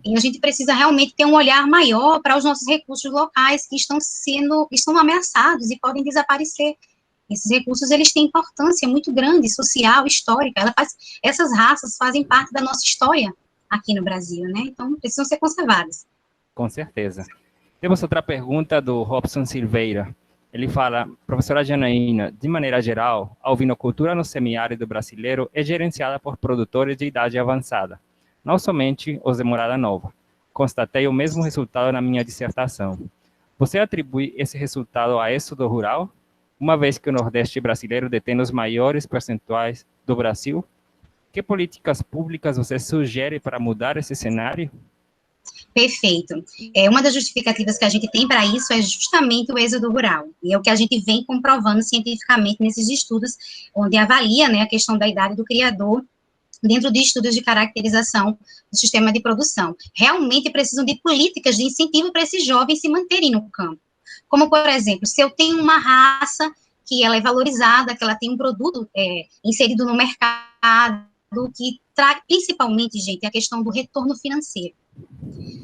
E a gente precisa realmente ter um olhar maior para os nossos recursos locais que estão ameaçados e podem desaparecer. Esses recursos, eles têm importância muito grande, social, histórica. Essas raças fazem parte da nossa história aqui no Brasil, né? Então, precisam ser conservadas. Com certeza. Temos outra pergunta do Robson Silveira. Ele fala, professora Janaína, de maneira geral, a ovinocultura no semiárido brasileiro é gerenciada por produtores de idade avançada, não somente os de morada nova. Constatei o mesmo resultado na minha dissertação. Você atribui esse resultado a êxodo rural, uma vez que o Nordeste brasileiro detém os maiores percentuais do Brasil? Que políticas públicas você sugere para mudar esse cenário? Perfeito. Uma das justificativas que a gente tem para isso é justamente o êxodo rural, e é o que a gente vem comprovando cientificamente nesses estudos, onde avalia, né, a questão da idade do criador dentro de estudos de caracterização do sistema de produção. Realmente precisam de políticas de incentivo para esses jovens se manterem no campo. Como, por exemplo, se eu tenho uma raça que ela é valorizada, que ela tem um produto inserido no mercado, que traz, principalmente, gente, a questão do retorno financeiro.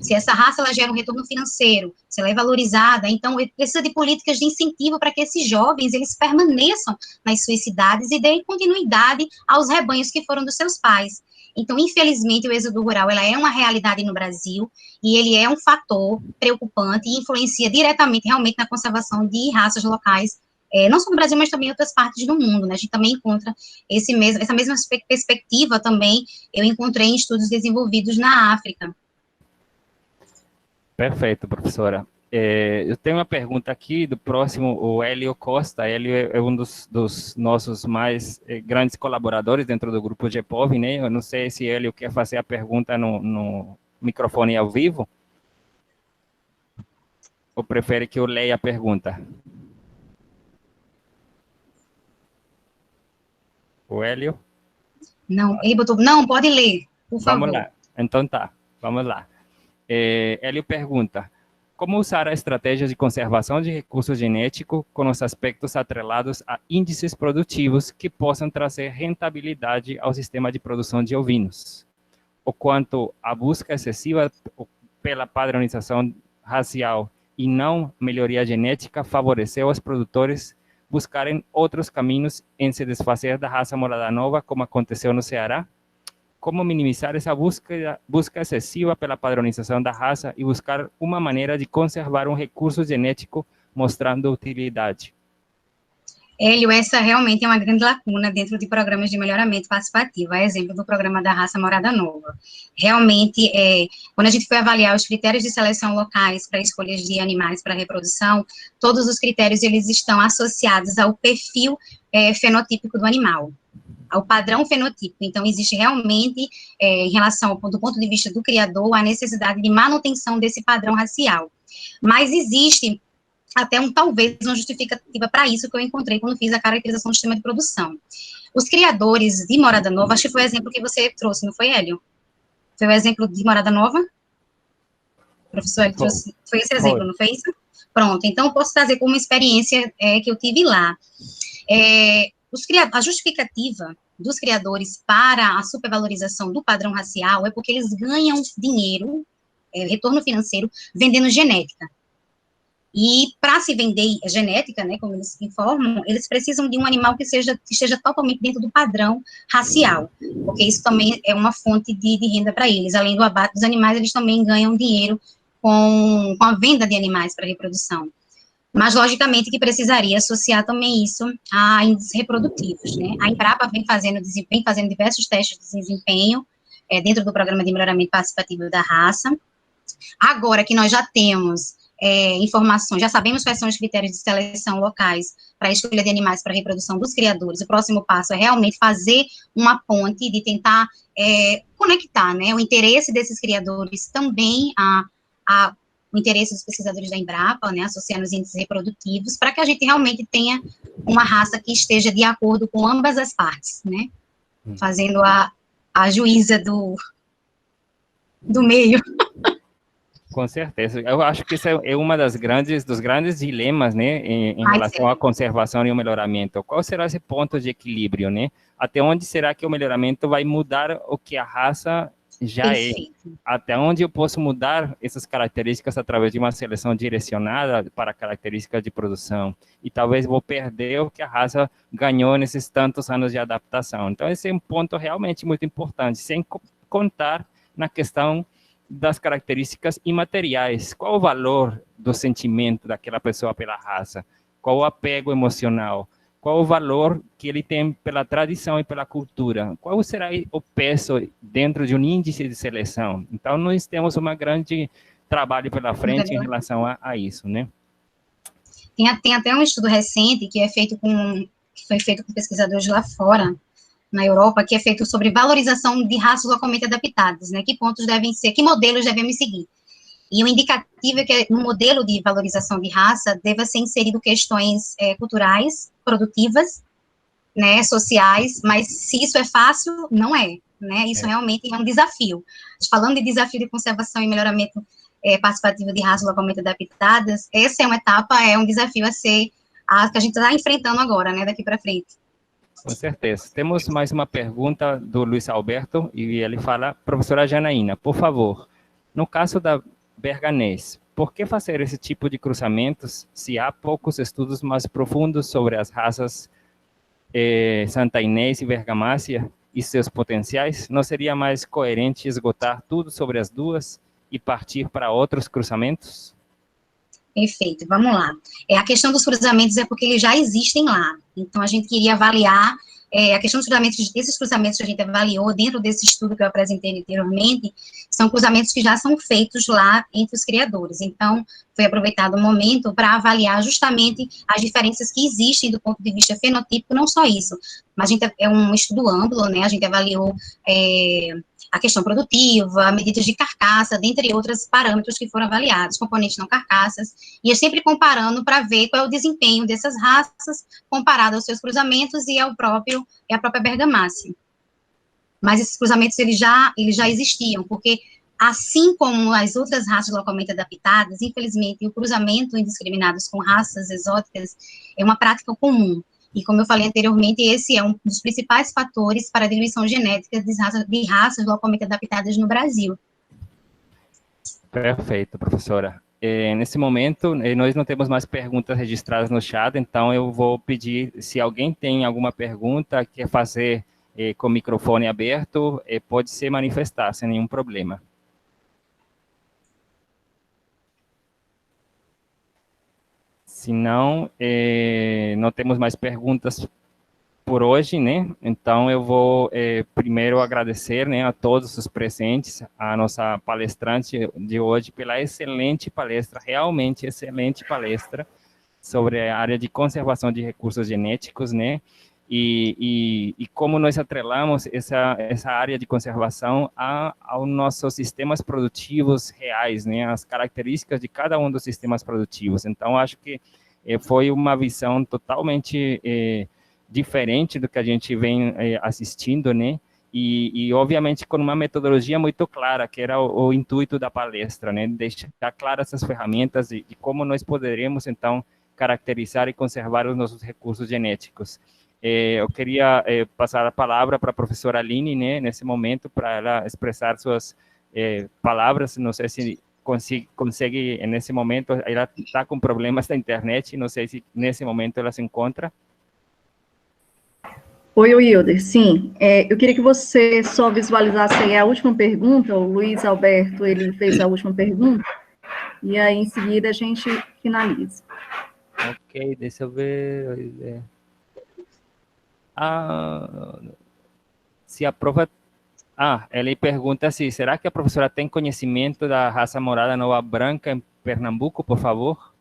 Se essa raça ela gera um retorno financeiro, se ela é valorizada, então precisa de políticas de incentivo para que esses jovens eles permaneçam nas suas cidades e deem continuidade aos rebanhos que foram dos seus pais. Então, infelizmente, o êxodo rural ela é uma realidade no Brasil e ele é um fator preocupante e influencia diretamente realmente na conservação de raças locais, não só no Brasil, mas também em outras partes do mundo, né? A gente também encontra essa mesma perspectiva também, eu encontrei em estudos desenvolvidos na África. Perfeito, professora. Eu tenho uma pergunta aqui do próximo, o Hélio Costa. Hélio é um dos nossos mais grandes colaboradores dentro do grupo GPOV, né? Eu não sei se Hélio quer fazer a pergunta no microfone ao vivo, ou prefere que eu leia a pergunta? O Hélio? Não, ele botou, não, pode ler, por favor. Vamos lá, então tá, vamos lá. Hélio pergunta, como usar a estratégia de conservação de recursos genéticos com os aspectos atrelados a índices produtivos que possam trazer rentabilidade ao sistema de produção de ovinos? O quanto a busca excessiva pela padronização racial e não melhoria genética favoreceu os produtores buscarem outros caminhos em se desfazer da raça morada nova, como aconteceu no Ceará? Como minimizar essa busca excessiva pela padronização da raça e buscar uma maneira de conservar um recurso genético mostrando utilidade? Hélio, essa realmente é uma grande lacuna dentro de programas de melhoramento participativo, a exemplo do programa da raça morada nova. Realmente, quando a gente foi avaliar os critérios de seleção locais para escolhas de animais para reprodução, todos os critérios eles estão associados ao perfil fenotípico do animal, ao padrão fenotípico. Então, existe realmente, em relação do ponto de vista do criador, a necessidade de manutenção desse padrão racial. Mas existe até talvez uma justificativa para isso que eu encontrei quando fiz a caracterização do sistema de produção. Os criadores de morada nova, acho que foi o exemplo que você trouxe, não foi, Hélio? Foi o exemplo de morada nova? O professor Hélio trouxe, foi esse exemplo, não foi isso? Pronto, então eu posso trazer como uma experiência que eu tive lá. A justificativa dos criadores para a supervalorização do padrão racial é porque eles ganham dinheiro, retorno financeiro, vendendo genética. E para se vender genética, né, como eles informam, eles precisam de um animal que esteja totalmente dentro do padrão racial, porque isso também é uma fonte de renda para eles. Além do abate dos animais, eles também ganham dinheiro com a venda de animais para reprodução. Mas, logicamente, que precisaria associar também isso a índices reprodutivos, né? A Embrapa vem fazendo diversos testes de desempenho dentro do programa de melhoramento participativo da raça. Agora que nós já temos informações, já sabemos quais são os critérios de seleção locais para a escolha de animais para a reprodução dos criadores, o próximo passo é realmente fazer uma ponte de tentar conectar, né, o interesse desses criadores também o interesse dos pesquisadores da Embrapa, né, associando os índices reprodutivos, para que a gente realmente tenha uma raça que esteja de acordo com ambas as partes, né, fazendo a juíza do meio. Com certeza. Eu acho que isso é uma dos grandes dilemas, né, em relação à conservação e ao melhoramento. Qual será esse ponto de equilíbrio, né? Até onde será que o melhoramento vai mudar o que a raça já é? Até onde eu posso mudar essas características através de uma seleção direcionada para características de produção? E talvez vou perder o que a raça ganhou nesses tantos anos de adaptação. Então, esse é um ponto realmente muito importante, sem contar na questão das características imateriais. Qual o valor do sentimento daquela pessoa pela raça? Qual o apego emocional? Qual o valor que ele tem pela tradição e pela cultura? Qual será o peso dentro de um índice de seleção? Então, nós temos um grande trabalho pela frente em relação a isso, né? Tem até um estudo recente que foi feito com pesquisadores lá fora, na Europa, que é feito sobre valorização de raças localmente adaptadas, né? Que pontos devem ser, que modelos devemos seguir. E o indicativo é que no modelo de valorização de raça deva ser inserido questões culturais, produtivas, né, sociais, mas se isso é fácil, não é, né? Isso realmente é um desafio. Falando de desafio de conservação e melhoramento participativo de raças localmente adaptadas, essa é uma etapa, é um desafio que a gente está enfrentando agora, né, daqui para frente. Com certeza. Temos mais uma pergunta do Luiz Alberto, e ele fala: professora Janaína, por favor, no caso da berganês, por que fazer esse tipo de cruzamentos se há poucos estudos mais profundos sobre as raças Santa Inês e Bergamácia e seus potenciais? Não seria mais coerente esgotar tudo sobre as duas e partir para outros cruzamentos? Perfeito, vamos lá. A questão dos cruzamentos é porque eles já existem lá. Então, a gente queria avaliar a questão dos cruzamentos, esses cruzamentos que a gente avaliou dentro desse estudo que eu apresentei anteriormente, são cruzamentos que já são feitos lá entre os criadores. Então, foi aproveitado o momento para avaliar justamente as diferenças que existem do ponto de vista fenotípico, não só isso, mas a gente é um estudo amplo, né? A gente avaliou a questão produtiva, medidas de carcaça, dentre outros parâmetros que foram avaliados, componentes não carcaças, e é sempre comparando para ver qual é o desempenho dessas raças comparado aos seus cruzamentos e a própria bergamácia. Mas esses cruzamentos, eles já existiam, porque assim como as outras raças localmente adaptadas, infelizmente, o cruzamento indiscriminados com raças exóticas é uma prática comum. E, como eu falei anteriormente, esse é um dos principais fatores para a diluição genética de raças localmente adaptadas no Brasil. Perfeito, professora. Nesse momento, nós não temos mais perguntas registradas no chat, então eu vou pedir, se alguém tem alguma pergunta, quer fazer com o microfone aberto, pode se manifestar, sem nenhum problema. Se não, não temos mais perguntas por hoje, né? Então, eu vou primeiro agradecer, né, a todos os presentes, a nossa palestrante de hoje pela excelente palestra, realmente excelente palestra, sobre a área de conservação de recursos genéticos, né? E como nós atrelamos essa área de conservação aos nossos sistemas produtivos reais, né? As características de cada um dos sistemas produtivos. Então, acho que foi uma visão totalmente diferente do que a gente vem assistindo, né? E, obviamente, com uma metodologia muito clara, que era o intuito da palestra, né? Deixar claras essas ferramentas de como nós poderemos, então, caracterizar e conservar os nossos recursos genéticos. Eu queria passar a palavra para a professora Aline, né, nesse momento, para ela expressar suas palavras. Não sei se consegue, nesse momento, ela está com problemas da internet, não sei se nesse momento ela se encontra. Oi, Wilder, sim. Eu queria que você só visualizasse aí a última pergunta. O Luiz Alberto, ele fez a última pergunta, e aí, em seguida, a gente finaliza. Ok, deixa eu ver. Se a prova... ele pergunta assim, será que a professora tem conhecimento da raça morada nova branca em Pernambuco, por favor?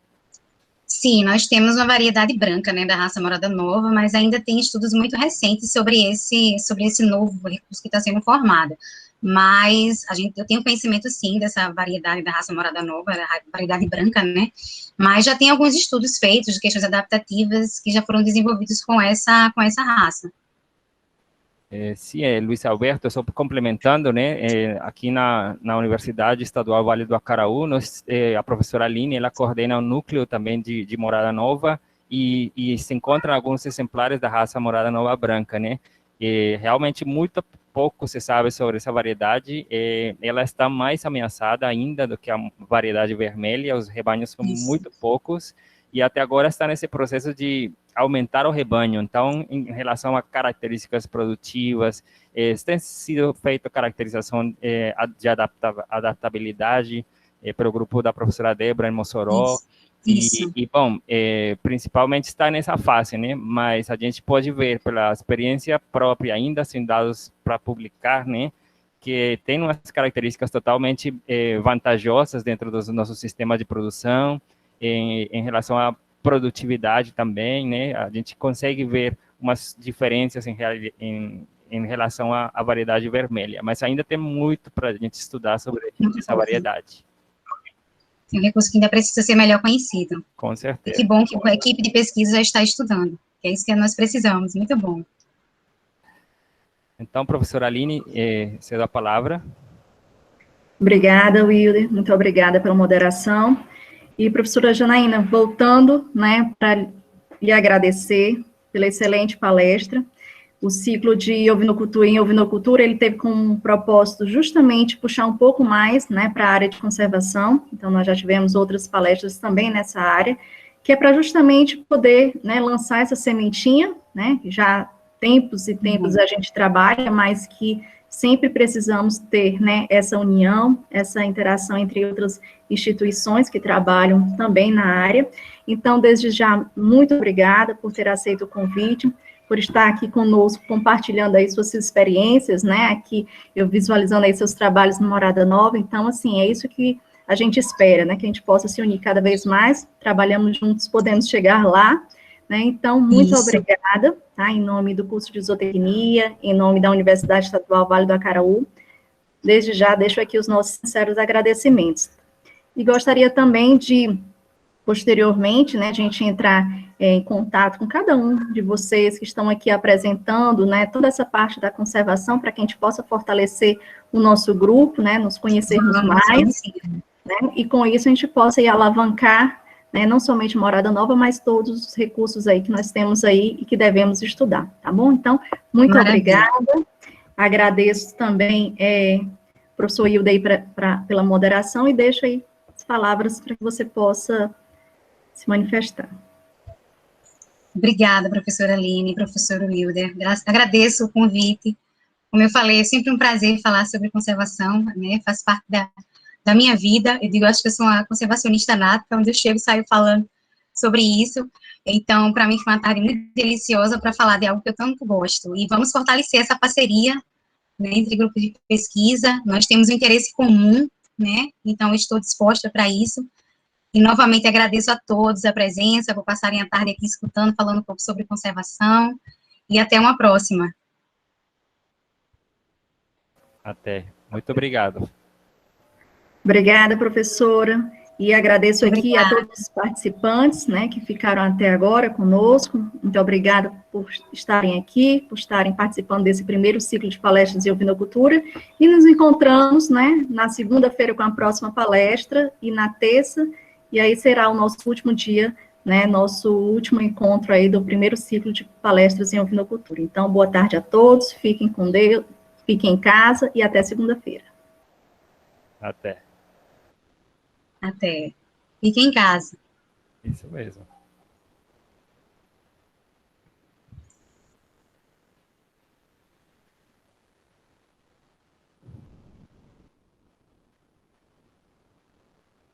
Sim, nós temos uma variedade branca, né, da raça morada nova, mas ainda tem estudos muito recentes sobre esse novo recurso que está sendo formado. Mas eu tenho conhecimento, sim, dessa variedade da raça morada nova, da variedade branca, né, mas já tem alguns estudos feitos de questões adaptativas que já foram desenvolvidos com essa raça. Sim, Luiz Alberto, só complementando, né, aqui na Universidade Estadual Vale do Acaraú, a professora Aline, ela coordena um núcleo também de morada nova e se encontram alguns exemplares da raça morada nova branca, né, e realmente muito pouco se sabe sobre essa variedade, ela está mais ameaçada ainda do que a variedade vermelha, os rebanhos são muito poucos, e até agora está nesse processo de aumentar o rebanho. Então, em relação a características produtivas, tem sido feita caracterização de adaptabilidade, pelo grupo da professora Débora em Mossoró. Isso. Bom, principalmente está nessa fase, né? Mas a gente pode ver pela experiência própria, ainda sem dados para publicar, né? Que tem umas características totalmente vantajosas dentro do nosso sistema de produção, em relação à produtividade também, né? A gente consegue ver umas diferenças em relação à variedade vermelha, mas ainda tem muito para a gente estudar sobre essa variedade. É um recurso que ainda precisa ser melhor conhecido. Com E certeza. que bom que a equipe de pesquisa já está estudando, que é isso que nós precisamos, muito bom. Então, professora Aline, cedo a palavra. Obrigada, Wilder, muito obrigada pela moderação. E, professora Janaína, voltando, né, para lhe agradecer pela excelente palestra. O ciclo de ovinocultura em ovinocultura, ele teve como propósito justamente puxar um pouco mais, né, para a área de conservação. Então, nós já tivemos outras palestras também nessa área, que é para justamente poder, né, lançar essa sementinha, né, já tempos e tempos a gente trabalha, mas que sempre precisamos ter, né, essa união, essa interação entre outras instituições que trabalham também na área. Então, desde já, muito obrigada por ter aceito o convite, por estar aqui conosco, compartilhando aí suas experiências, né, aqui eu visualizando aí seus trabalhos no Morada Nova. Então, assim, é isso que a gente espera, né, que a gente possa se unir cada vez mais, trabalhamos juntos, podemos chegar lá, né, então, muito obrigada, tá, em nome do curso de zootecnia, em nome da Universidade Estadual Vale do Acaraú, desde já deixo aqui os nossos sinceros agradecimentos. E gostaria também de, posteriormente, né, a gente entrar em contato com cada um de vocês que estão aqui apresentando, né, toda essa parte da conservação, para que a gente possa fortalecer o nosso grupo, né, nos conhecermos mais, né, e com isso a gente possa ir alavancar, né, não somente Morada Nova, mas todos os recursos aí que nós temos aí e que devemos estudar, tá bom? Então, muito obrigada, agradeço também, professor Hilda aí pela moderação e deixo aí as palavras para que você possa se manifestar. Obrigada, professora Aline, professor Wilder. Agradeço o convite. Como eu falei, é sempre um prazer falar sobre conservação, né? Faz parte da minha vida. Eu digo, acho que eu sou uma conservacionista nata, onde eu chego e saio falando sobre isso. Então, para mim, foi uma tarde muito deliciosa para falar de algo que eu tanto gosto. E vamos fortalecer essa parceria, né, entre grupos de pesquisa. Nós temos um interesse comum, né? Então, eu estou disposta para isso. E, novamente, agradeço a todos a presença, por passarem a tarde aqui escutando, falando um pouco sobre conservação, e até uma próxima. Até. Muito obrigado. Obrigada, professora, e agradeço aqui a todos os participantes, né, que ficaram até agora conosco. Muito obrigada por estarem aqui, por estarem participando desse primeiro ciclo de palestras de ovinocultura, e nos encontramos, né, na segunda-feira com a próxima palestra, e na terça, e aí será o nosso último dia, né, nosso último encontro aí do primeiro ciclo de palestras em ovinocultura. Então, boa tarde a todos, fiquem com Deus, fiquem em casa, e até segunda-feira. Até. Até. Fique em casa. Isso mesmo.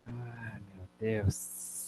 Ai, meu Deus.